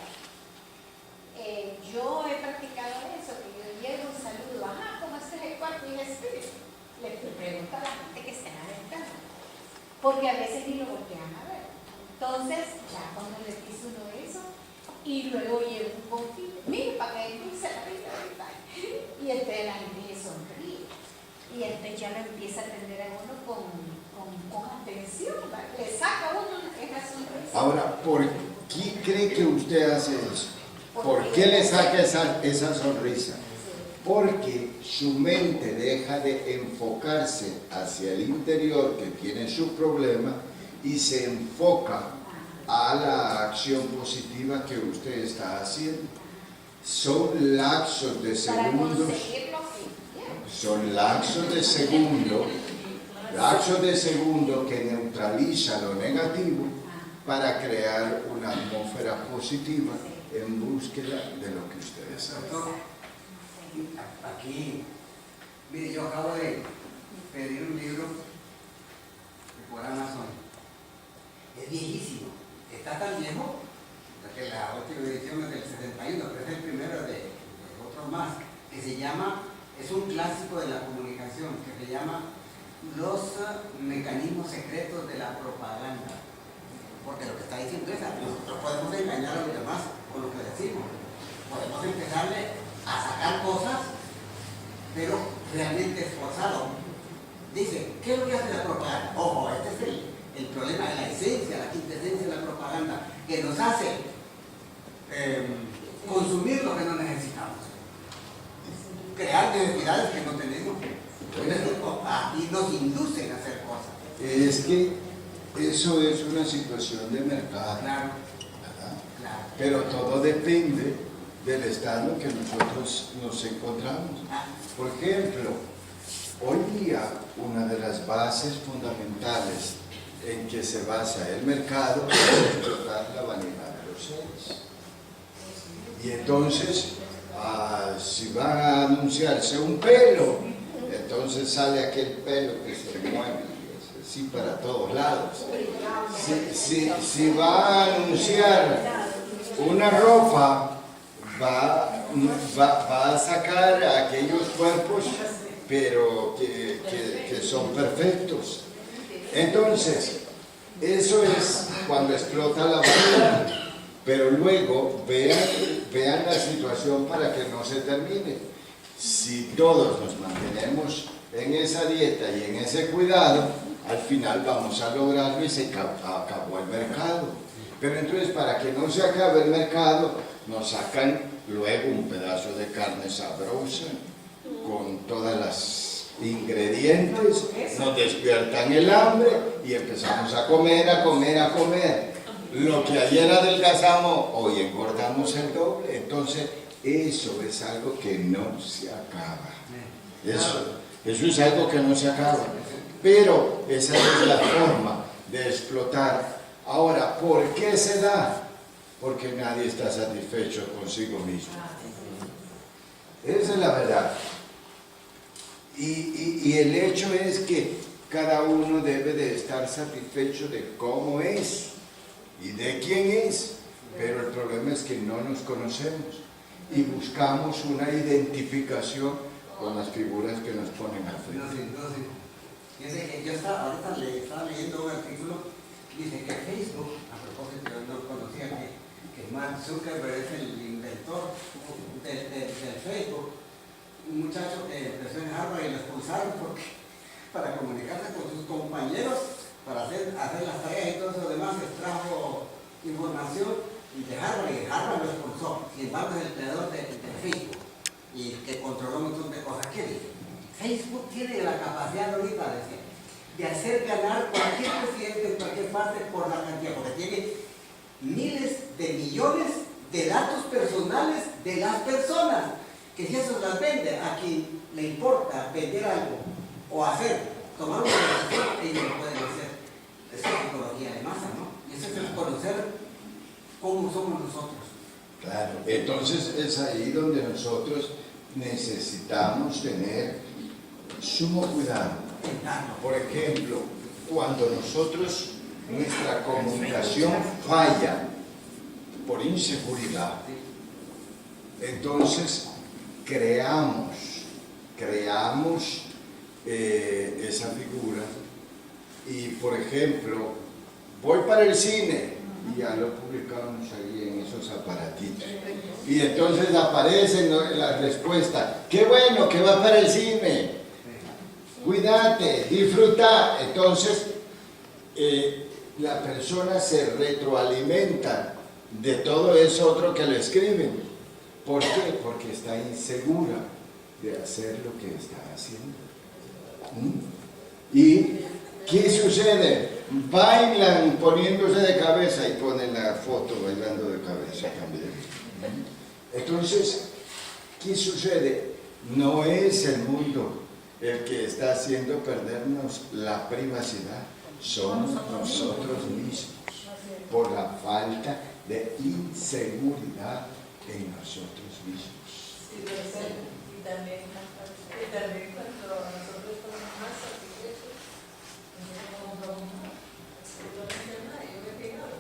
Yo he practicado eso, que yo llego y saludo, ¿cómo es el cuerpo y el espíritu? Le pregunto a la gente que está en la ventana, porque a veces ni lo voltean a ver. Entonces, ya cuando les dice uno eso, y luego llega un confite, mire, para que dulce la vida, ¿verdad? Y entonces la gente le sonríe, y entonces ya lo empieza a atender a uno con atención, ¿verdad? Le saca a uno esa sonrisa. Ahora, ¿por qué cree que usted hace eso? ¿Por qué le saca esa sonrisa? Porque su mente deja de enfocarse hacia el interior que tiene su problema y se enfoca a la acción positiva que usted está haciendo. son lapsos de Para segundos, conseguirlo, sí. son lapsos de segundo que neutralizan lo negativo para crear una atmósfera positiva en búsqueda de lo que ustedes saben. Doctor, aquí, mire, yo acabo de pedir un libro por Amazon. Es viejísimo, está tan viejo que la última edición es del 71, pero es el primero de otros más, que se llama, es un clásico de la comunicación, que se llama Los mecanismos secretos de la propaganda. Porque lo que está diciendo es que nosotros podemos engañar a los demás con lo que decimos. Podemos empezarle a sacar cosas, pero realmente esforzado. Dice, ¿qué es lo que hace la propaganda? Ojo, este es el problema de la esencia, la quintesencia de la propaganda, que nos hace consumir lo que no necesitamos. Crear necesidades que no tenemos. Y nos inducen a hacer cosas. Es que eso es una situación de mercado, Claro, ¿verdad? claro. Pero todo depende del estado en que nosotros nos encontramos. Por ejemplo, hoy día una de las bases fundamentales en que se basa el mercado es explotar la vanidad de los seres. Y entonces, si van a anunciarse un pelo, entonces sale aquel pelo que se mueve, así para todos lados. Si va a anunciar una ropa, va a sacar aquellos cuerpos, pero que son perfectos. Entonces, eso es cuando explota la vanidad. Pero luego vean la situación para que no se termine. Si todos nos mantenemos en esa dieta y en ese cuidado, al final vamos a lograrlo y se acabó el mercado. Pero entonces, para que no se acabe el mercado, nos sacan luego un pedazo de carne sabrosa con todas las ingredientes, nos despiertan el hambre y empezamos a comer, a comer, a comer. Lo que ayer adelgazamos, hoy engordamos el doble. Entonces, eso es algo que no se acaba. Eso es algo que no se acaba. Pero esa es la forma de explotar. Ahora, ¿por qué se da? Porque nadie está satisfecho consigo mismo. Esa es la verdad. Y el hecho es que cada uno debe de estar satisfecho de cómo es y de quién es, pero el problema es que no nos conocemos y buscamos una identificación con las figuras que nos ponen al frente. Yo ahorita estaba leyendo un artículo, dice que Facebook, a propósito, yo no conocía que Mark Zuckerberg es el inventor del Facebook, un muchacho que empezó en Harvard y lo expulsaron para comunicarse con sus compañeros, para hacer las tareas y todo eso demás, extrajo información de Harvard y Harvard lo expulsó. Sin embargo, es el creador de Facebook y que controló un montón de cosas. ¿Qué dice? Facebook tiene la capacidad ahorita de hacer ganar cualquier presidente en cualquier parte por la cantidad, porque tiene miles de millones de datos personales de las personas, que si eso las vende a quien le importa vender algo o tomar una decisión, ellos lo pueden hacer. Esa es psicología de masa, ¿no? Y eso es conocer cómo somos nosotros. Claro, entonces es ahí donde nosotros necesitamos tener sumo cuidado. Por ejemplo, cuando nuestra comunicación falla por inseguridad, entonces creamos esa figura y, por ejemplo, voy para el cine y ya lo publicamos ahí en esos aparatitos y entonces aparece la respuesta: qué bueno que va para el cine, cuídate, disfruta. Entonces la persona se retroalimenta de todo eso otro que le escriben. ¿Por qué? Porque está insegura de hacer lo que está haciendo. ¿Y qué sucede? Bailan poniéndose de cabeza y ponen la foto bailando de cabeza también. Entonces, ¿qué sucede? No es el mundo el que está haciendo perdernos la privacidad, somos nosotros mismos, por la falta de inseguridad en nosotros mismos. Sí, pero y también cuando nosotros estamos más satisfechos, nosotros compramos más, absolutamente nada, yo me he fijado.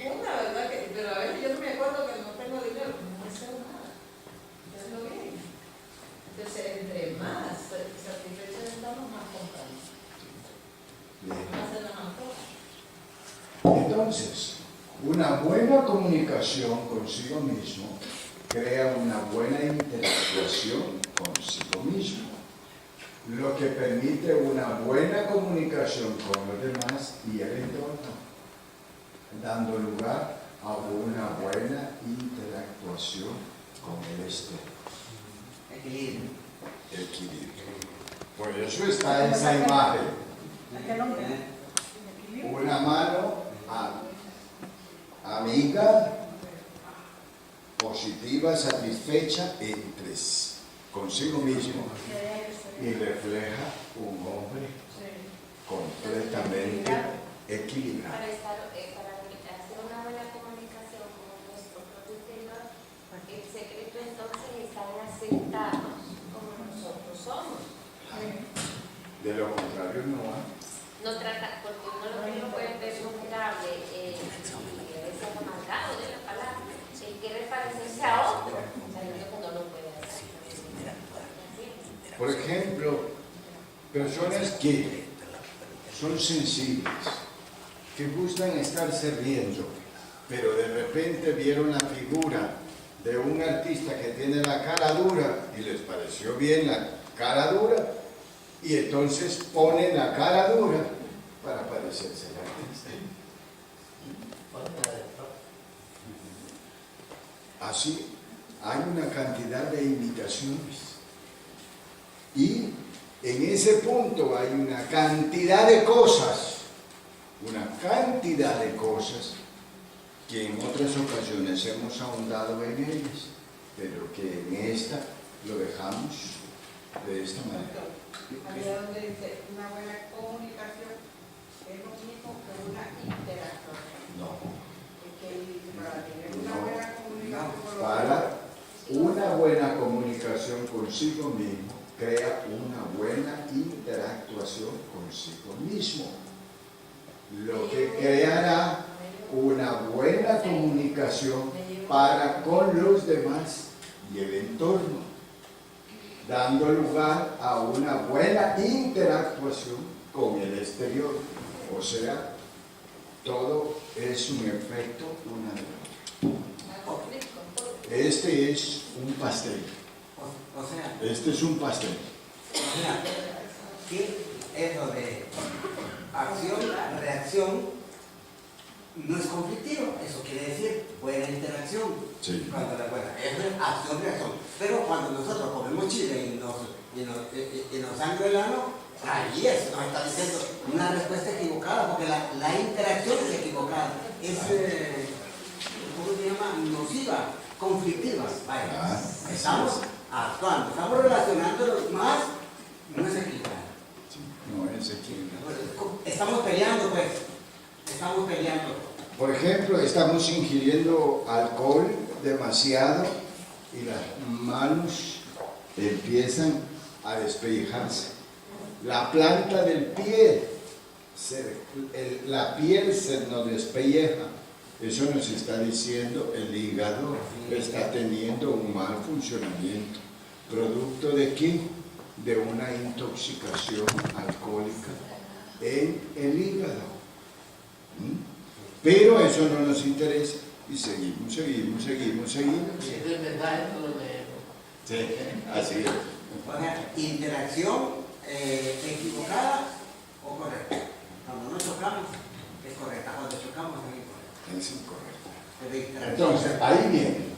Una verdad que, pero a veces yo no me acuerdo que no tengo dinero, no hacer nada, ya lo bien. Entonces, entre más satisfechos estamos, más compramos. Más se nos antoja. Entonces, una buena comunicación consigo mismo crea una buena interactuación consigo mismo, lo que permite una buena comunicación con los demás y el entorno, dando lugar a una buena interactuación con el exterior. Equilibrio. Equilibrio. Por eso está esa imagen. Una mano amiga, positiva, satisfecha consigo mismo y refleja un hombre completamente equilibrado. Para hacer una buena comunicación con nuestro propio interior, porque el secreto entonces está en aceptarnos como nosotros somos. De lo contrario no hay. No trata, porque uno lo que no puede ver vulnerable y a veces amargado de la palabra, el quiere parecerse a otro, sabiendo que no lo puede hacer. Por ejemplo, personas que son sensibles, que gustan estarse riendo, pero de repente vieron la figura de un artista que tiene la cara dura y les pareció bien la cara dura, y entonces ponen la cara dura para parecerse al artista. Así hay una cantidad de imitaciones. Y en ese punto hay una cantidad de cosas que en otras ocasiones hemos ahondado en ellas, pero que en esta lo dejamos de esta manera. Allá donde dice una buena comunicación es lo mismo que una interacción. No. Para tener una buena comunicación con los Para una buena comunicación consigo mismo, crea una buena interactuación consigo mismo, lo que creará una buena comunicación para con los demás y el entorno, dando lugar a una buena interactuación con el exterior. O sea, todo es un efecto una de la otra. Este es un pastel. O sea, Este es un pastel. que eso de acción, reacción, no es conflictivo. Eso quiere decir buena interacción. Sí. Cuando la buena, eso es acción, reacción. Pero cuando nosotros comemos chile y nos sangra el ano, ahí es, nos está diciendo una respuesta equivocada, porque la interacción es equivocada. Es, ¿cómo se llama? Nociva, conflictiva. Vaya, estamos actuando, estamos relacionándonos más, no es equilibrado. Sí, no es equilibrado. Estamos peleando, pues. Estamos peleando. Por ejemplo, estamos ingiriendo alcohol demasiado y las manos empiezan a despellejarse. La planta del pie, la piel se nos despelleja. Eso nos está diciendo el hígado está teniendo un mal funcionamiento. ¿Producto de qué? De una intoxicación alcohólica en el hígado. Pero eso no nos interesa y seguimos. Si es verdad, esto lo leemos. Sí, así es. O sea, interacción equivocada o correcta. Cuando no chocamos, es correcta. Cuando chocamos, es incorrecta. Es incorrecto. Entonces, ahí viene.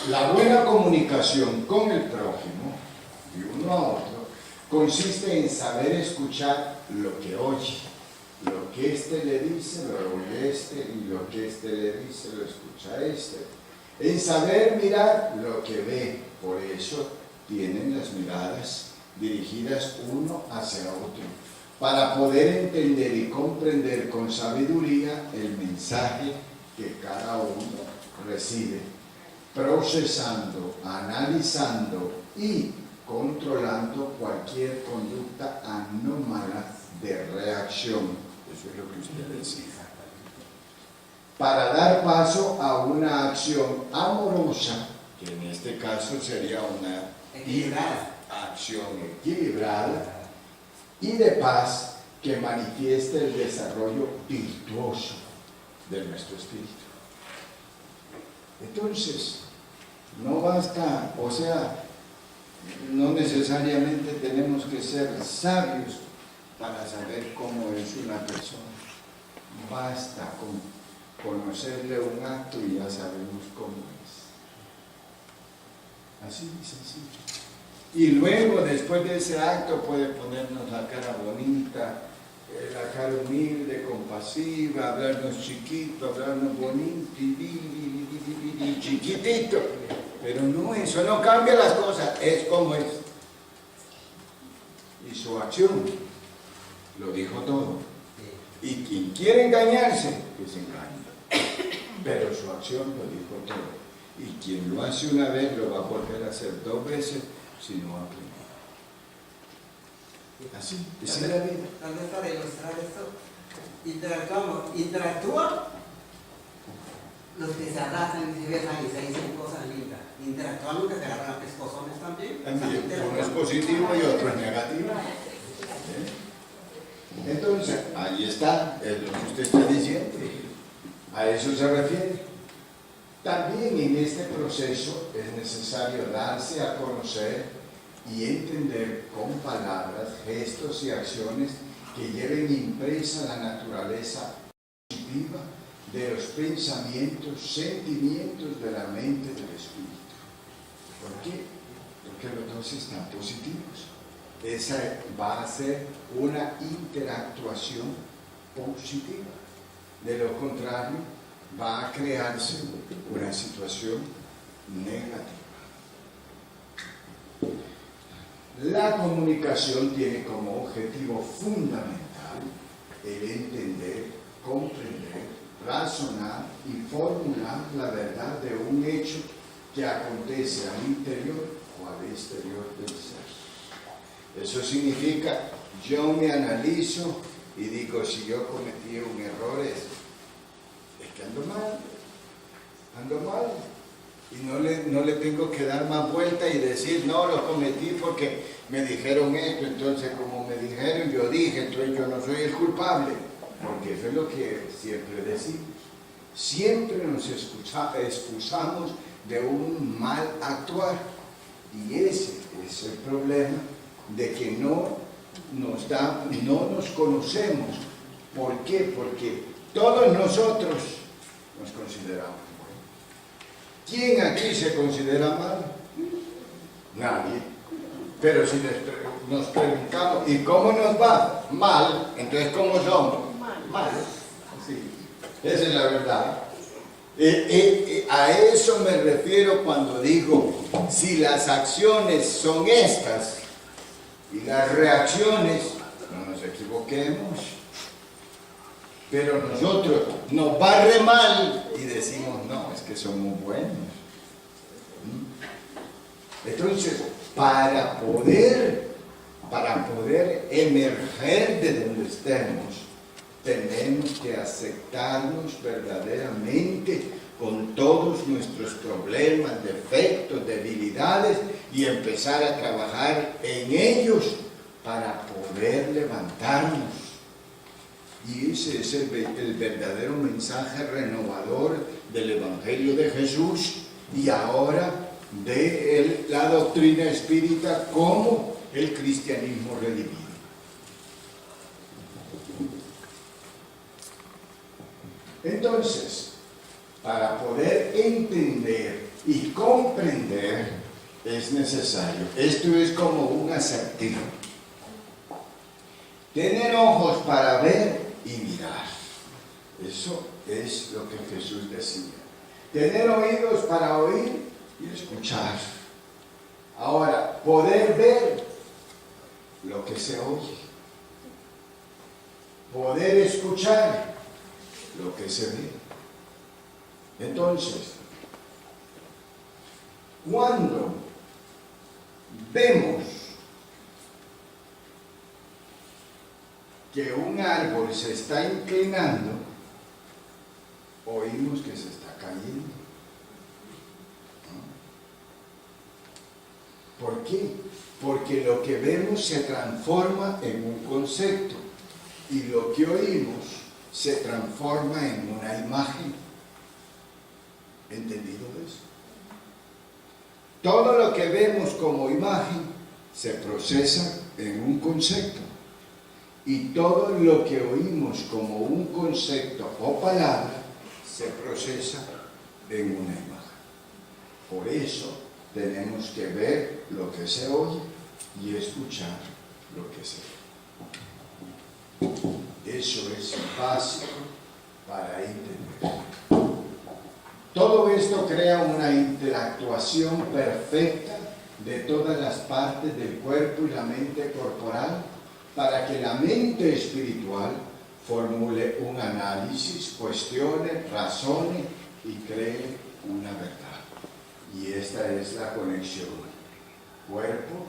La buena comunicación con el prójimo, de uno a otro, consiste en saber escuchar lo que oye. Lo que éste le dice, lo oye éste, y lo que éste le dice, lo escucha éste. En saber mirar lo que ve, por eso tienen las miradas dirigidas uno hacia otro, para poder entender y comprender con sabiduría el mensaje que cada uno recibe, procesando, analizando y controlando cualquier conducta anómala de reacción. Eso es lo que usted decía. Para dar paso a una acción amorosa, que en este caso sería una acción equilibrada y de paz que manifieste el desarrollo virtuoso de nuestro espíritu. Entonces, no basta, o sea, no necesariamente tenemos que ser sabios para saber cómo es una persona. Basta con conocerle un acto y ya sabemos cómo es. Así de sencillo. Y luego, después de ese acto, puede ponernos la cara bonita, la cara humilde, compasiva, hablarnos chiquito, hablarnos bonito, chiquitito. Pero no, eso no cambia las cosas, es como es. Y su acción lo dijo todo. Y quien quiere engañarse, que se engañe. Pero su acción lo dijo todo. Y quien lo hace una vez, lo va a volver a hacer 2 veces, si no aprende. Así, esa es la vida. Tal vez para ilustrar esto, interactúan los que se abrazan y se besan y se dicen cosas lindas. Interactúan los que se agarran a pescozones también. También, uno es positivo y otro es negativo. Entonces, ahí está, es lo que usted está diciendo. A eso se refiere. También en este proceso es necesario darse a conocer y entender con palabras, gestos y acciones que lleven impresa la naturaleza positiva de los pensamientos, sentimientos de la mente del espíritu. ¿Por qué? Porque los dos están positivos. Esa va a ser una interactuación positiva. De lo contrario, va a crearse una situación negativa. La comunicación tiene como objetivo fundamental el entender, comprender, razonar y formular la verdad de un hecho que acontece al interior o al exterior del ser. Eso significa, yo me analizo y digo, si yo cometí un error es que ando mal. Y no le tengo que dar más vuelta y decir, no, lo cometí porque me dijeron esto, entonces como me dijeron, yo dije, entonces yo no soy el culpable. Porque eso es lo que siempre decimos. Siempre nos excusamos de un mal actuar. Y ese es el problema de que no nos conocemos. ¿Por qué? Porque todos nosotros nos consideramos buenos. ¿Quién aquí se considera malo? Nadie. Pero si nos preguntamos, ¿y cómo nos va? Mal. Entonces, ¿cómo somos? Mal. Sí. Esa es la verdad. A eso me refiero cuando digo, si las acciones son estas y las reacciones, no nos equivoquemos. Pero nosotros nos va re mal y decimos, no, es que somos buenos. Entonces, para poder emerger de donde estemos, tenemos que aceptarnos verdaderamente con todos nuestros problemas, defectos, debilidades y empezar a trabajar en ellos para poder levantarnos. Y ese es el verdadero mensaje renovador del Evangelio de Jesús y ahora de la doctrina espírita como el cristianismo redimido. Entonces, para poder entender y comprender es necesario, esto es como un acertijo, tener ojos para ver y mirar. Eso es lo que Jesús decía. Tener oídos para oír y escuchar. Ahora, poder ver lo que se oye. Poder escuchar lo que se ve. Entonces, cuando vemos que un árbol se está inclinando, oímos que se está cayendo. ¿Por qué? Porque lo que vemos se transforma en un concepto y lo que oímos se transforma en una imagen. ¿Entendido eso? Todo lo que vemos como imagen se procesa en un concepto y todo lo que oímos como un concepto o palabra se procesa en una imagen. Por eso tenemos que ver lo que se oye y escuchar lo que se ve. Eso es básico para entender. Todo esto crea una interactuación perfecta de todas las partes del cuerpo y la mente corporal para que la mente espiritual formule un análisis, cuestione, razone y cree una verdad. Y esta es la conexión cuerpo,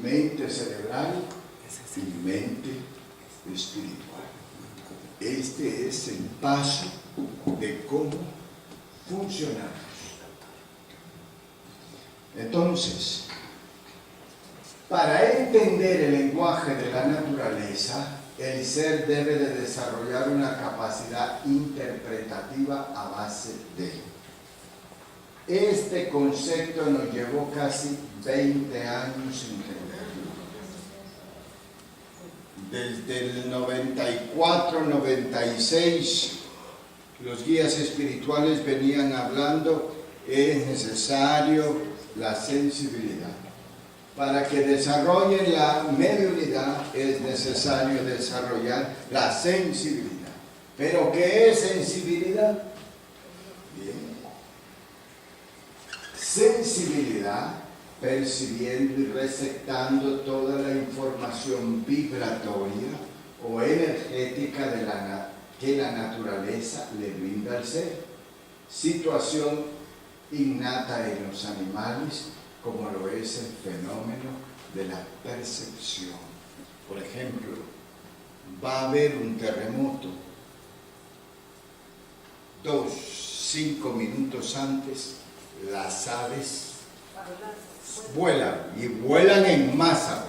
mente cerebral y mente espiritual. Este es el paso de cómo funcionamos. Entonces, para entender el lenguaje de la naturaleza, el ser debe de desarrollar una capacidad interpretativa a base de. Este concepto nos llevó casi 20 años entenderlo. Desde el 94, 96, los guías espirituales venían hablando, es necesario la sensibilidad. Para que desarrollen la mediunidad es necesario desarrollar la sensibilidad. ¿Pero qué es sensibilidad? Bien. Sensibilidad, percibiendo y receptando toda la información vibratoria o energética que la naturaleza le brinda al ser. Situación innata en los animales, como lo es el fenómeno de la percepción. Por ejemplo, va a haber un terremoto, 5 minutos antes, las aves vuelan y vuelan en masa.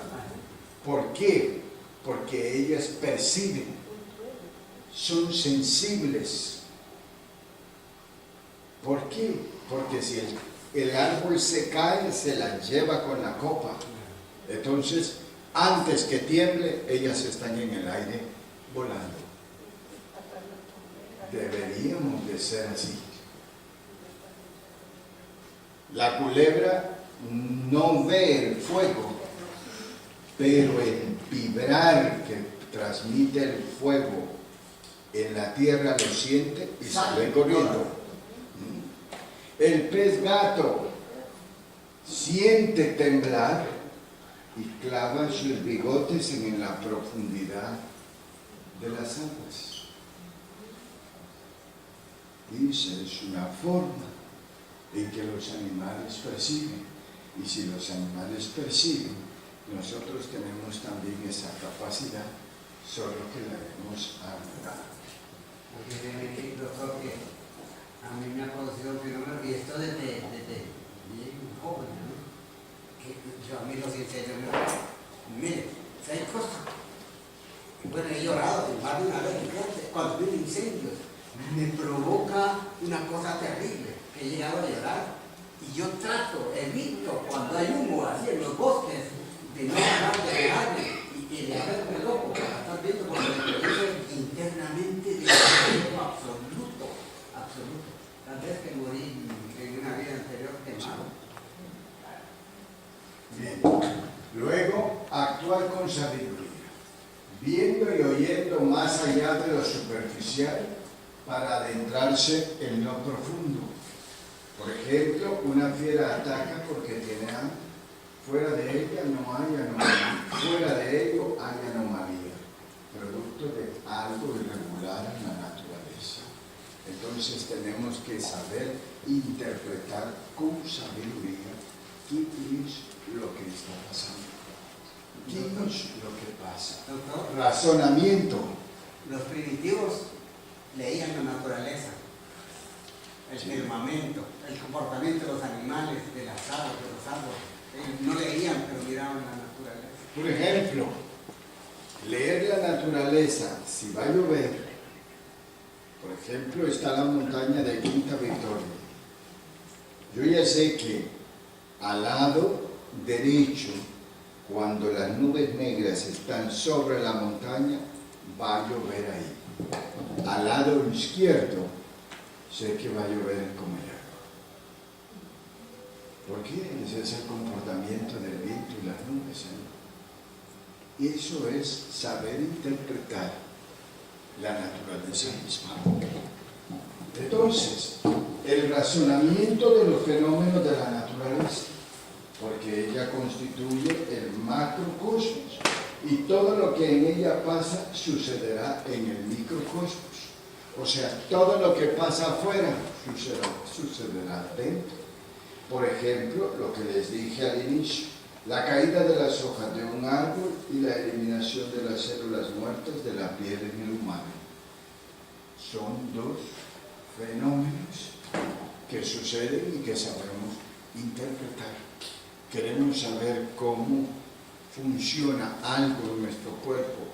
¿Por qué? Porque ellas perciben, son sensibles. ¿Por qué? Porque si el árbol se cae, se la lleva con la copa. Entonces, antes que tiemble, ellas están en el aire volando. Deberíamos de ser así. La culebra no ve el fuego, pero el vibrar que transmite el fuego en la tierra lo siente y sale corriendo. El pez gato siente temblar y clava sus bigotes en la profundidad de las aguas. Esa es una forma en que los animales perciben. Y si los animales perciben, nosotros tenemos también esa capacidad, solo que la hemos anulado. Porque realmente, doctor, que a mí me ha producido un fenómeno, y esto desde bien joven, ¿no? Que yo a mí lo sincero, mire, hay cosas. Bueno, he llorado más de una vez, cuando viene incendios, me provoca una cosa terrible, que he llegado a llorar. Y yo evito cuando hay humo así en los bosques, de no hablar de nadie y de hacerme loco, para estar viendo cuando me produce internamente de absoluto. Tal vez que morí en una vida anterior quemado. Bien. Luego, actuar con sabiduría, viendo y oyendo más allá de lo superficial para adentrarse en lo profundo. ejemplo, una fiera ataca porque tiene hambre. Fuera de ella no hay anomalía. Fuera de ello hay anomalía, producto de algo irregular en la naturaleza. Entonces tenemos que saber interpretar con sabiduría qué es lo que está pasando. ¿Qué es lo que pasa? Doctor, Razonamiento. los primitivos leían la naturaleza, el firmamento, el comportamiento de los animales, de las aves, de los árboles. Ellos no leían, pero miraban la naturaleza. Por ejemplo, leer la naturaleza, si va a llover, por ejemplo, está la montaña de Quinta Victoria. Yo ya sé que al lado derecho, cuando las nubes negras están sobre la montaña, va a llover ahí. Al lado izquierdo, sé que va a llover en Comayagua. ¿Por qué? Ese es el comportamiento del viento y las nubes. Eso es saber interpretar la naturaleza misma. Entonces, el razonamiento de los fenómenos de la naturaleza, porque ella constituye el macrocosmos y todo lo que en ella pasa sucederá en el microcosmos. O sea, todo lo que pasa afuera sucederá dentro. Por ejemplo, lo que les dije al inicio, la caída de las hojas de un árbol y la eliminación de las células muertas de la piel en el humano. Son dos fenómenos que suceden y que sabemos interpretar. Queremos saber cómo funciona algo en nuestro cuerpo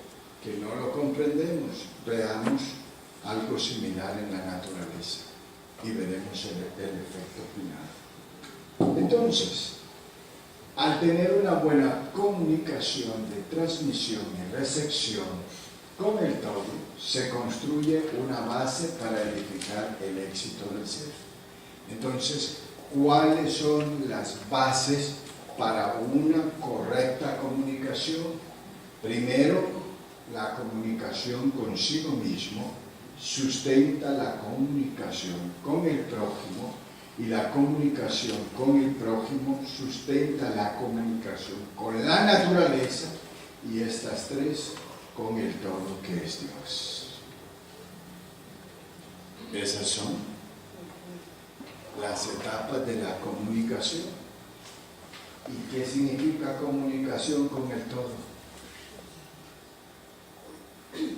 que no lo comprendemos. Veamos algo similar en la naturaleza y veremos el efecto final. Entonces, al tener una buena comunicación de transmisión y recepción con el todo, se construye una base para edificar el éxito del ser. Entonces, ¿cuáles son las bases para una correcta comunicación? Primero, la comunicación consigo mismo sustenta la comunicación con el prójimo, y la comunicación con el prójimo sustenta la comunicación con la naturaleza, y estas tres con el todo que es Dios. Esas son las etapas de la comunicación. ¿Y qué significa comunicación con el todo?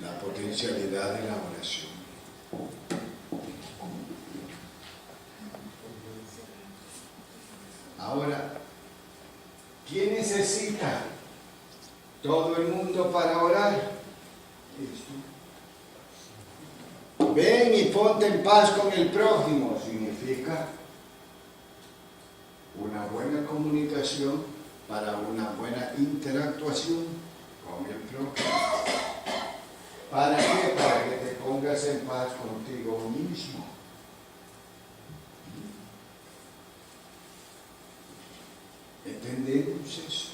La potencialidad de la oración. Ahora, ¿quién necesita todo el mundo para orar? Esto. Ven y ponte en paz con el prójimo. Significa una buena comunicación para una buena interactuación con el prójimo. ¿Para qué? Para que te pongas en paz contigo mismo. ¿Entendemos eso?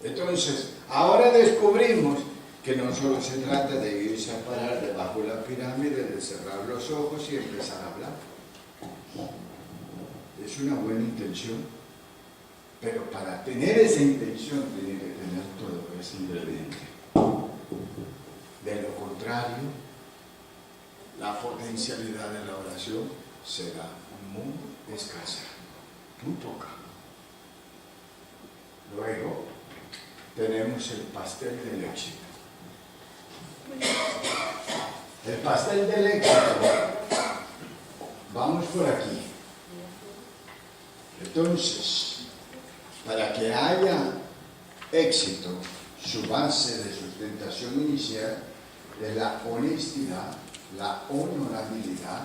Entonces, ahora descubrimos que no solo se trata de irse a parar debajo de la pirámide, de cerrar los ojos y empezar a hablar. Es una buena intención, pero para tener esa intención tiene que tener todo ese ingrediente. De lo contrario, la potencialidad de la oración será muy escasa, muy poca. Luego tenemos el pastel del éxito. El pastel del éxito, vamos por aquí. Entonces, para que haya éxito, su base de sustentación inicial es la honestidad, la honorabilidad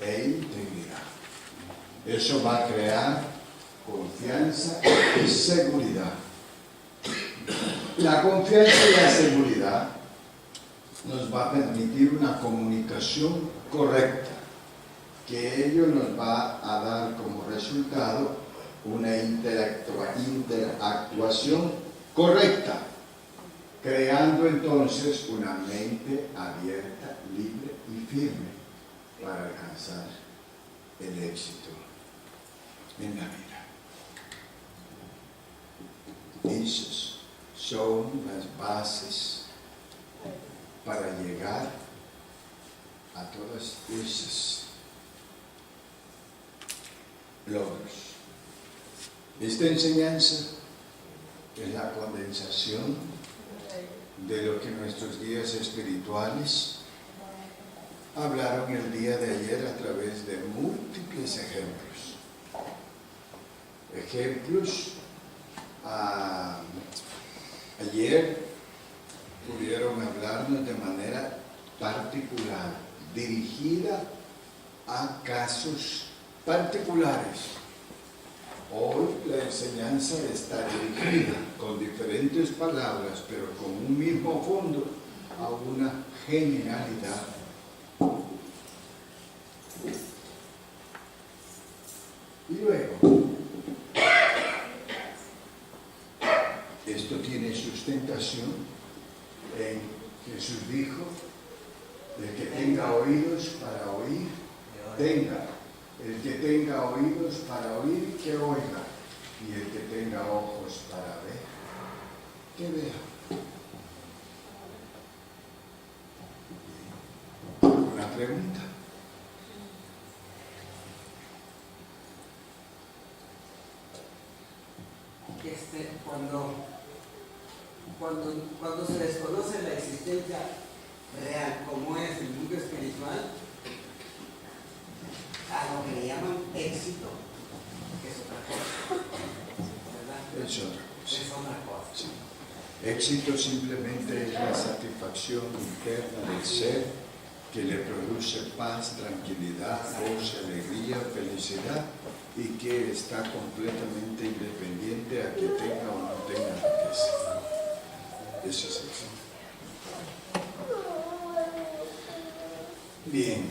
e integridad. Eso va a crear confianza y seguridad. La confianza y la seguridad nos va a permitir una comunicación correcta, que ello nos va a dar como resultado una interactuación correcta, creando entonces una mente abierta, libre y firme para alcanzar el éxito en la vida. Esas son las bases para llegar a todas esas logros. Esta enseñanza es la condensación de lo que nuestros guías espirituales hablaron el día de ayer a través de múltiples ejemplos. Ayer pudieron hablarnos de manera particular, dirigida a casos particulares. Hoy la enseñanza está dirigida con diferentes palabras, pero con un mismo fondo, a una generalidad. Y luego, esto tiene sustentación en Jesús dijo, el que tenga oídos para oír, tenga. El que tenga oídos para oír, que oiga. Y el que tenga ojos para ver, que vea. ¿Alguna pregunta? Cuando se desconoce la existencia real como es el mundo espiritual, a lo que le llaman éxito, que es otra cosa, ¿verdad? Es otra cosa. Es otra cosa. Sí. Éxito simplemente es la satisfacción interna del ser que le produce paz, tranquilidad, gozo, alegría, felicidad y que está completamente independiente a que tenga o no tenga riqueza. Eso es éxito. Bien,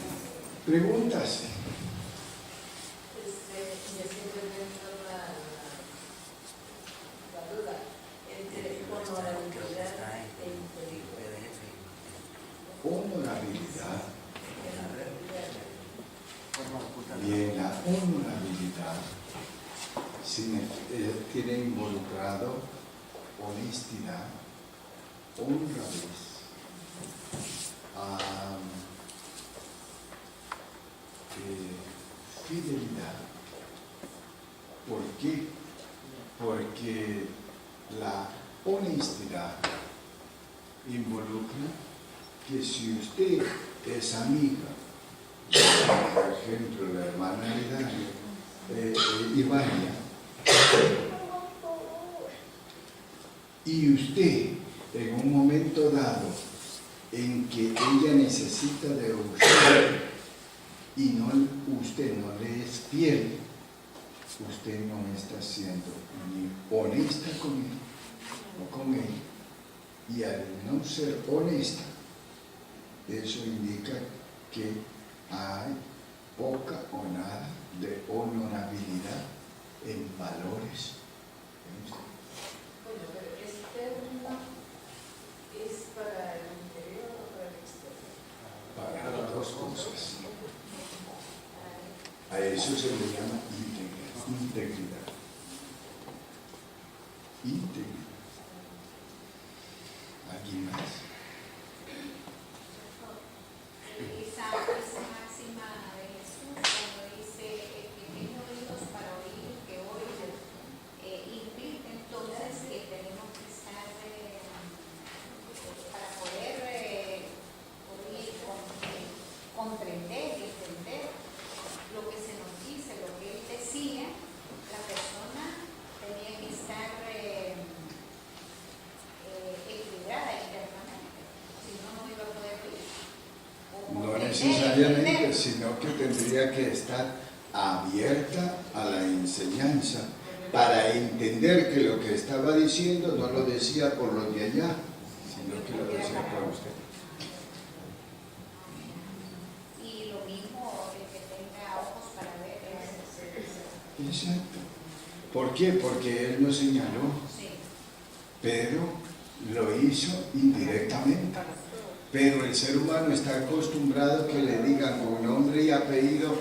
preguntas. Me siempre dentro la duda entre honorabilidad e inteligencia. Honorabilidad. Bien, la honorabilidad tiene involucrado honestidad, honradez, fidelidad. ¿Por qué? Porque la honestidad involucra que si usted es amiga, por ejemplo, la hermana Ivania, y usted en un momento dado en que ella necesita de usted y usted no le es fiel, usted no está siendo ni honesta con él o con ella. Y al no ser honesta, eso indica que hay poca o nada de honorabilidad en valores. Bueno, pero externo es para el interior o para el exterior. Para las dos cosas. A eso se le llama integridad. Integridad. ¿Alguien más? Esa máxima de Jesús cuando dice el que tiene oídos para oír, que oiga, implica entonces que tenemos que estar para poder oír, comprender y entender lo que se nos dice, lo que él decía, la persona tenía que estar equilibrada internamente, si no, no iba a poder vivir. No necesariamente, sino que tendría que estar abierta a la enseñanza para entender que lo que estaba diciendo no lo decía por los de allá, sino que lo decía por usted. Y lo mismo el que tenga ojos para ver. Exacto. ¿Por qué? Porque él lo señaló, Sí. pero lo hizo indirectamente. Pero el ser humano está acostumbrado a que le digan con nombre y apellido,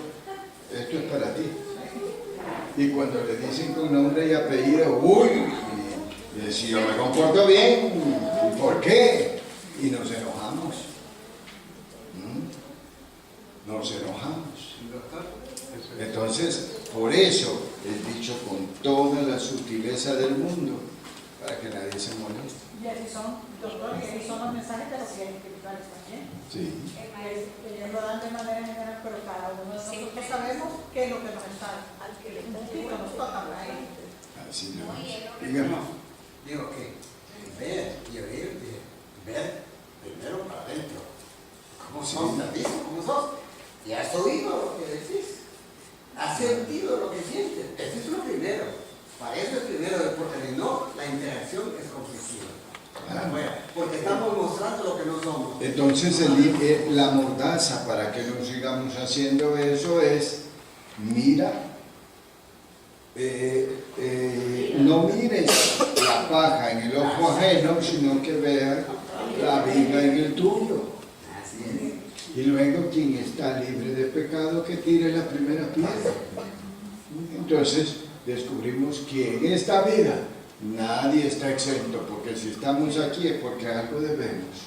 esto es para ti. Y cuando le dicen con nombre y apellido, uy, y si yo me comporto bien, ¿y por qué? Y nos enojamos. Nos enojamos. Entonces, por eso es dicho con toda la sutileza del mundo, para que nadie se moleste. Y así son, doctor, y así son los mensajes de los guías espirituales también. Sí. Ellos lo dan de manera general, pero cada uno de nosotros sabemos qué es lo que nos está, al que le nos toca hablar. Así no. Dígame, digo que ver y oír, ver primero para adentro. ¿Cómo sos? ¿Has visto cómo sos? ¿Y has oído lo que decís? ¿Has sentido lo que sientes? Eso es lo primero. Para eso es primero, porque si no, la interacción es conflictiva. Porque estamos mostrando lo que no somos. Entonces la mordaza para que no sigamos haciendo eso es, mira, no mires la paja en el ojo ajeno, sino que veas la viga en el tuyo. Así es. Y luego quien está libre de pecado que tire la primera piedra. Entonces descubrimos que en esta vida nadie está exento, porque si estamos aquí es porque algo debemos.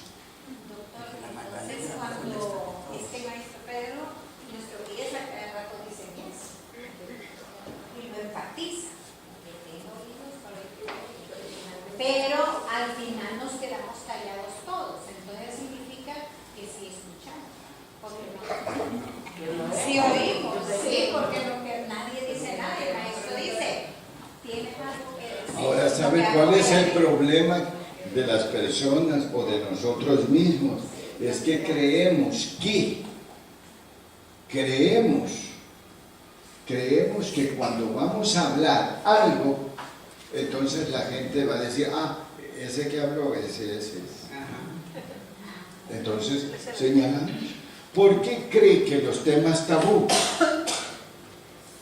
Doctor, entonces cuando este maestro Pedro, nuestro guía es la que cada rato dice eso, y lo enfatiza, pero al final nos quedamos callados todos, entonces significa que sí escuchamos, porque no, sí oímos, sí, porque lo que nadie dice nada, el maestro dice, tienes algo que decir. Ahora, ¿sabe cuál es el problema de las personas o de nosotros mismos? Es que creemos que cuando vamos a hablar algo, entonces la gente va a decir, ah, ese que habló, ese es. Entonces señalamos. ¿Por qué cree que los temas tabú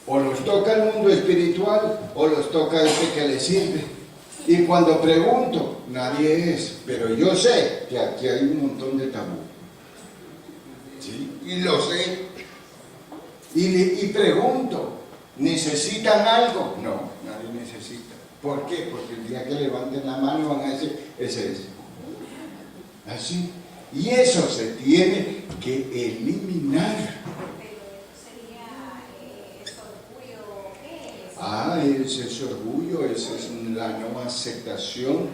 o los toca el mundo espiritual o los toca este que le sirve? Y cuando pregunto, nadie es, pero yo sé que aquí hay un montón de tabú. ¿Sí? Y lo sé. Y pregunto, ¿necesitan algo? No, nadie necesita. ¿Por qué? Porque el día que levanten la mano van a decir, ese es. Así. Y eso se tiene que eliminar. Ese es orgullo, esa es la no aceptación,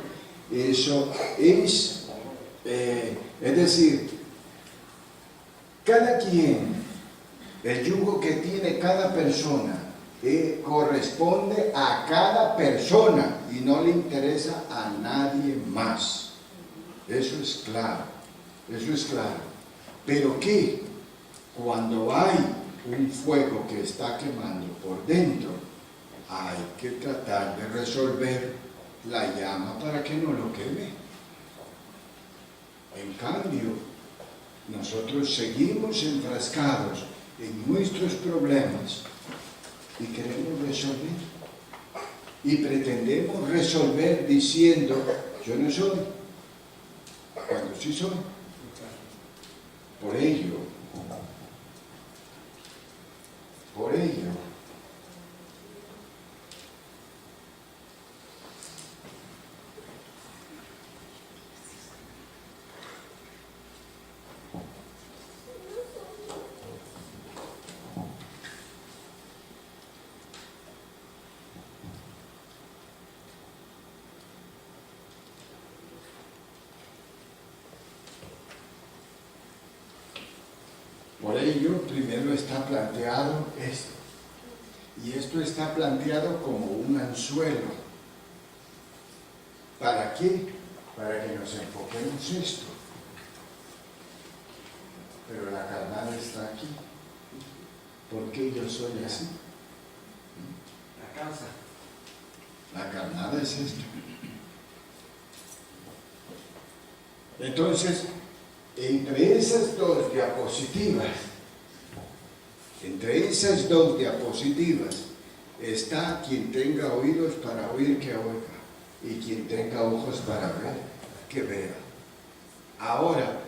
eso es decir, cada quien, el yugo que tiene cada persona, corresponde a cada persona y no le interesa a nadie más. Eso es claro, eso es claro. Pero que cuando hay un fuego que está quemando por dentro, hay que tratar de resolver la llama para que no lo queme. En cambio, nosotros seguimos enfrascados en nuestros problemas y queremos resolver. Y pretendemos resolver diciendo, yo no soy, cuando sí soy. Por ello, primero está planteado esto. Y esto está planteado como un anzuelo. ¿Para qué? Para que nos enfoquemos esto. Pero la carnada está aquí. ¿Por qué yo soy así? La causa. La carnada es esto. Entonces, entre esas dos diapositivas, está quien tenga oídos para oír que oiga, y quien tenga ojos para ver que vea. Ahora,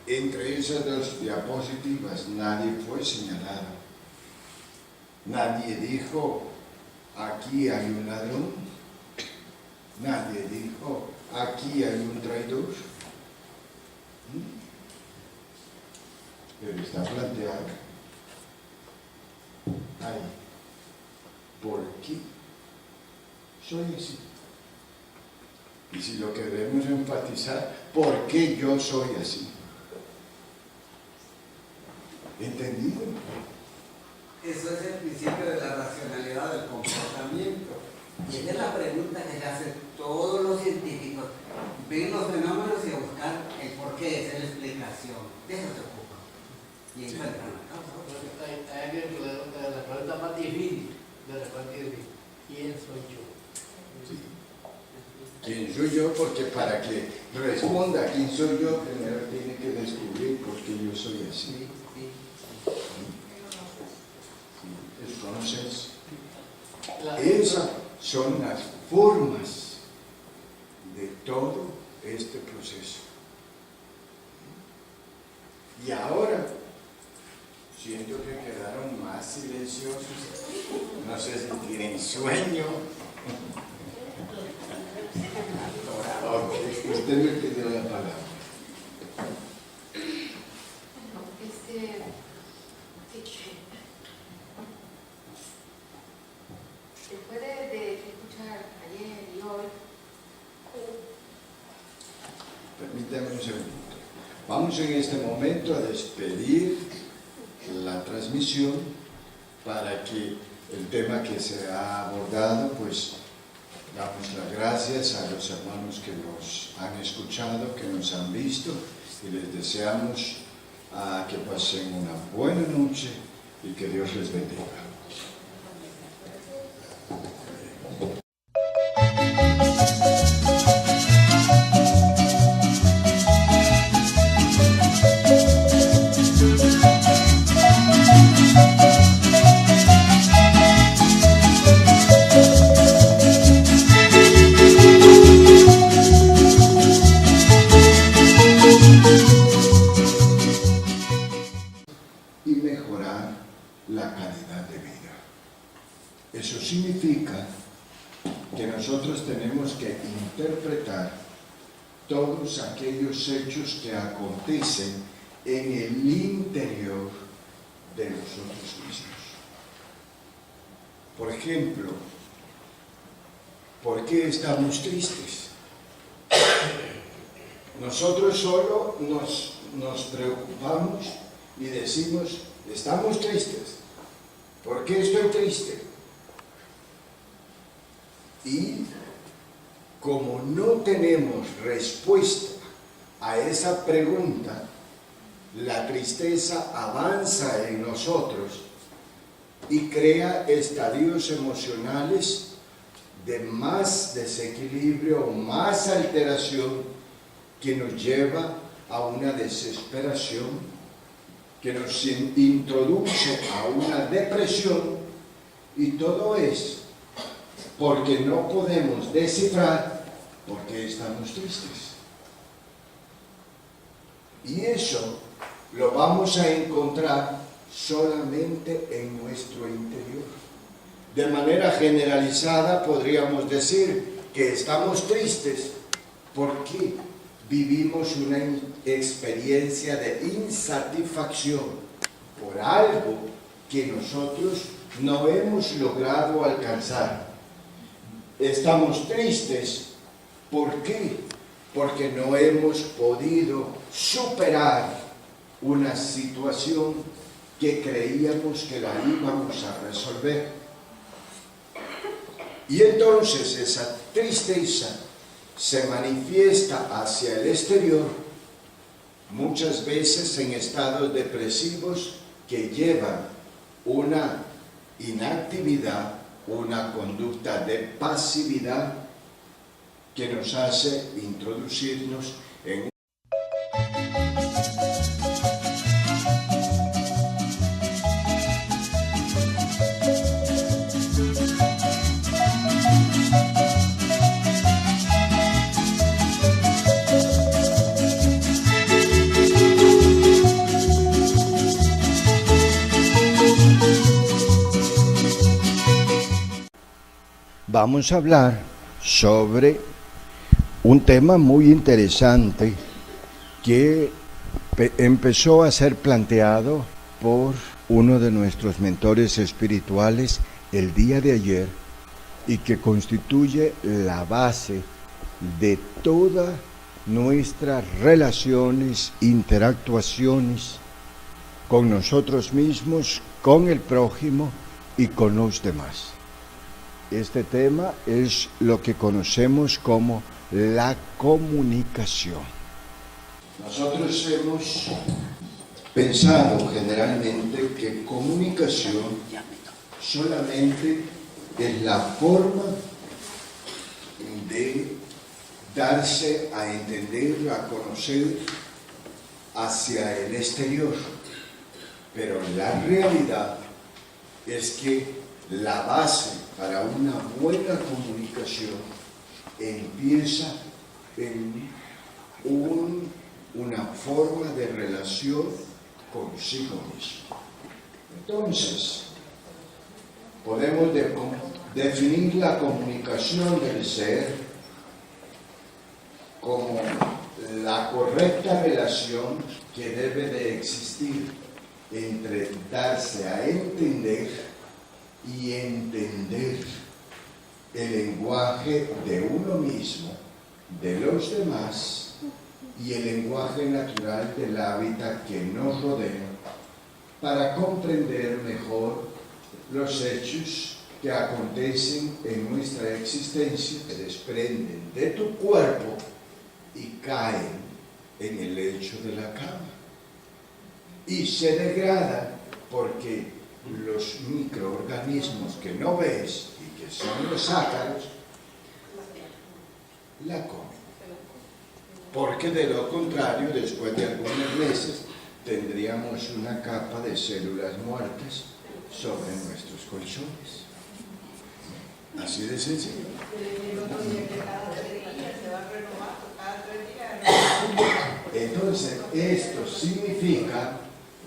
entre esas dos diapositivas nadie fue señalado. Nadie dijo, aquí hay un ladrón. Nadie dijo, aquí hay un traidor. Pero está planteado ahí. ¿Por qué soy así? Y si lo queremos enfatizar, ¿por qué yo soy así? ¿Entendido? Eso es el principio de la racionalidad del comportamiento. Y esa es la pregunta que se hacen todos los científicos. Ven los fenómenos y a buscar el porqué, esa es la explicación. De eso se ocupan. Y encuentran la causa. Hay alguien que la pregunta más difícil de repartir, ¿quién soy yo? Sí. ¿Quién soy yo? Porque para que responda quién soy yo, primero tiene que descubrir por qué yo soy así. El conocerse. Esas son las formas de todo este proceso. Y ahora siento que quedaron más silenciosos. No sé si tienen sueño. Ok, usted me pidió la palabra. Después de escuchar ayer y hoy, Permítame un segundito. Vamos en este momento a despedir la transmisión para que el tema que se ha abordado, pues damos las gracias a los hermanos que nos han escuchado, que nos han visto, y les deseamos que pasen una buena noche y que Dios les bendiga. Y mejorar la calidad de vida. Eso significa que nosotros tenemos que interpretar todos aquellos hechos que acontecen en el interior de nosotros mismos. Por ejemplo, ¿por qué estamos tristes? Nosotros solo nos preocupamos y decimos, estamos tristes. ¿Por qué estoy triste? Y como no tenemos respuesta a esa pregunta, la tristeza avanza en nosotros y crea estadios emocionales de más desequilibrio o más alteración que nos lleva a una desesperación, que nos introduce a una depresión, y todo es porque no podemos descifrar por qué estamos tristes. Y eso lo vamos a encontrar solamente en nuestro interior. De manera generalizada podríamos decir que estamos tristes porque vivimos una experiencia de insatisfacción por algo que nosotros no hemos logrado alcanzar. Estamos tristes, ¿por qué? Porque no hemos podido superar una situación que creíamos que la íbamos a resolver. Y entonces esa tristeza se manifiesta hacia el exterior, muchas veces en estados depresivos que llevan una inactividad, una conducta de pasividad que nos hace introducirnos en vamos a hablar sobre un tema muy interesante que empezó a ser planteado por uno de nuestros mentores espirituales el día de ayer y que constituye la base de todas nuestras relaciones, interactuaciones con nosotros mismos, con el prójimo y con los demás. Este tema es lo que conocemos como la comunicación. Nosotros hemos pensado generalmente que comunicación solamente es la forma de darse a entender, a conocer hacia el exterior. Pero la realidad es que la base para una buena comunicación empieza en una forma de relación consigo mismo. Entonces, podemos definir la comunicación del ser como la correcta relación que debe de existir entre darse a entender y entender el lenguaje de uno mismo, de los demás y el lenguaje natural del hábitat que nos rodea, para comprender mejor los hechos que acontecen en nuestra existencia, que desprenden de tu cuerpo y caen en el lecho de la cama y se degradan porque los microorganismos que no ves y que son los ácaros la comen, porque de lo contrario después de algunos meses tendríamos una capa de células muertas sobre nuestros colchones. Así de sencillo. Entonces, esto significa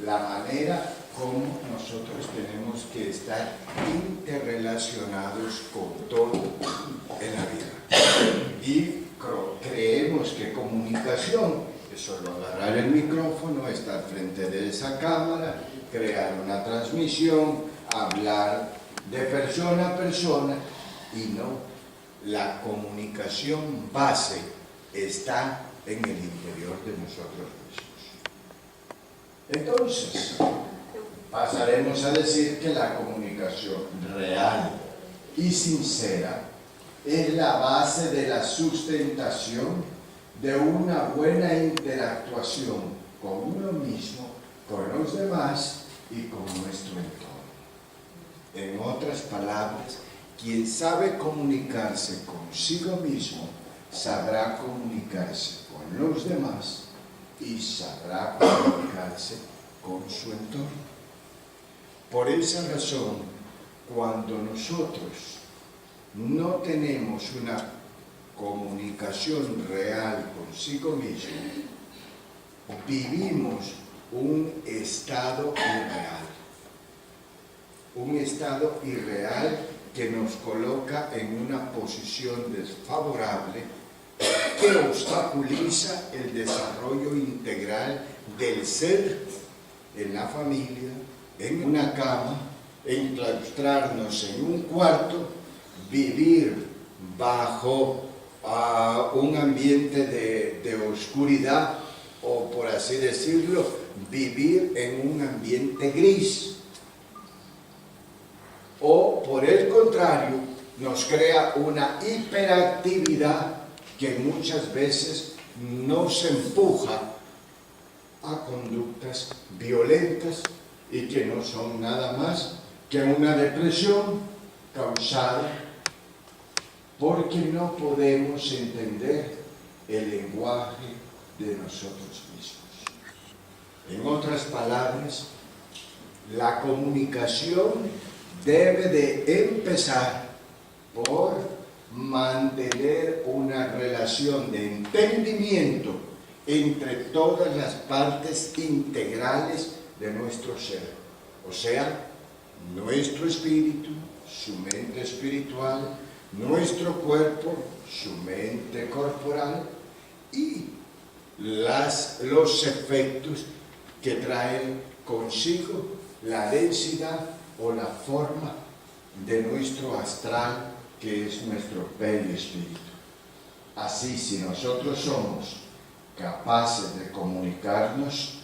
la manera como nosotros tenemos que estar interrelacionados con todo en la vida. Y creemos que comunicación es solo agarrar el micrófono, estar frente de esa cámara, crear una transmisión, hablar de persona a persona, y no, la comunicación base está en el interior de nosotros mismos. Entonces, pasaremos a decir que la comunicación real y sincera es la base de la sustentación de una buena interactuación con uno mismo, con los demás y con nuestro entorno. En otras palabras, quien sabe comunicarse consigo mismo, sabrá comunicarse con los demás y sabrá comunicarse con su entorno. Por esa razón, cuando nosotros no tenemos una comunicación real consigo mismo, vivimos un estado irreal. Un estado irreal que nos coloca en una posición desfavorable que obstaculiza el desarrollo integral del ser en la familia, en una cama, enclaustrarnos en un cuarto, vivir bajo un ambiente de oscuridad, o por así decirlo, vivir en un ambiente gris. O por el contrario, nos crea una hiperactividad que muchas veces nos empuja a conductas violentas y que no son nada más que una depresión causada porque no podemos entender el lenguaje de nosotros mismos. En otras palabras, la comunicación debe de empezar por mantener una relación de entendimiento entre todas las partes integrales de nuestro ser, o sea, nuestro espíritu, su mente espiritual, nuestro cuerpo, su mente corporal y los efectos que traen consigo la densidad o la forma de nuestro astral, que es nuestro perispíritu. Así, si nosotros somos capaces de comunicarnos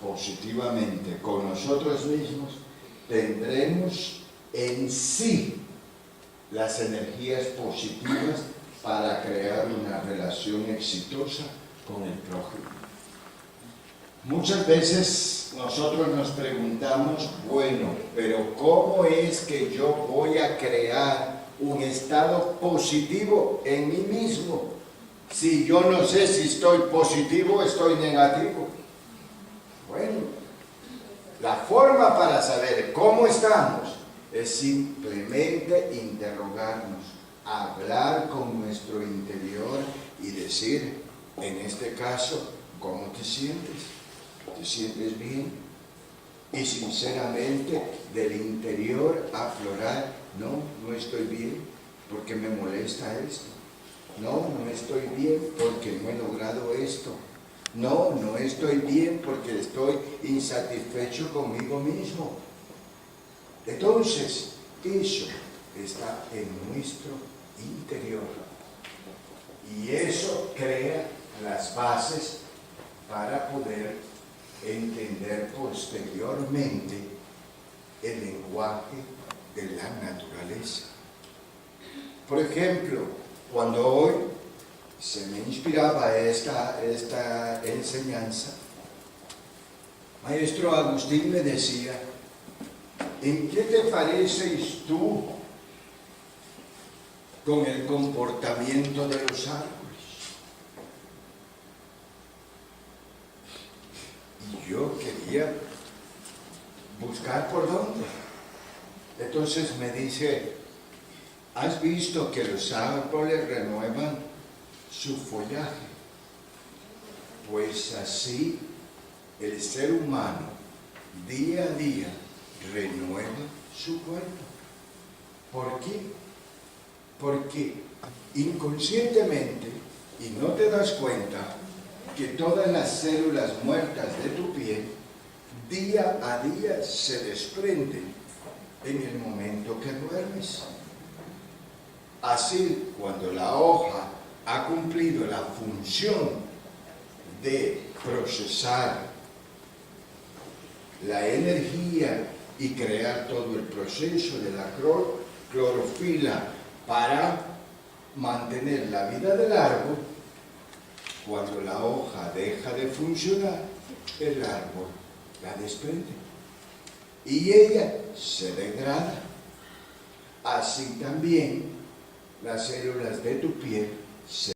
positivamente con nosotros mismos, tendremos en sí las energías positivas para crear una relación exitosa con el prójimo. Muchas veces nosotros nos preguntamos, bueno, pero ¿cómo es que yo voy a crear un estado positivo en mí mismo si yo no sé si estoy positivo o estoy negativo? Bueno, la forma para saber cómo estamos es simplemente interrogarnos, hablar con nuestro interior y decir, en este caso, ¿cómo te sientes? ¿Te sientes bien? Y sinceramente, del interior aflorar, no estoy bien porque me molesta esto. No estoy bien porque no he logrado esto. No estoy bien porque estoy insatisfecho conmigo mismo. Entonces, eso está en nuestro interior. Y eso crea las bases para poder entender posteriormente el lenguaje de la naturaleza. Por ejemplo, cuando hoy se me inspiraba esta enseñanza, Maestro Agustín me decía, ¿en qué te pareces tú con el comportamiento de los árboles? Y yo quería buscar por dónde. Entonces me dice, ¿has visto que los árboles renuevan su follaje? Pues así el ser humano día a día renueva su cuerpo. ¿Por qué? Porque inconscientemente, y no te das cuenta, que todas las células muertas de tu piel día a día se desprenden en el momento que duermes. Así, cuando la hoja ha cumplido la función de procesar la energía y crear todo el proceso de la clorofila para mantener la vida del árbol, cuando la hoja deja de funcionar, el árbol la desprende y ella se degrada. Así también las células de tu piel se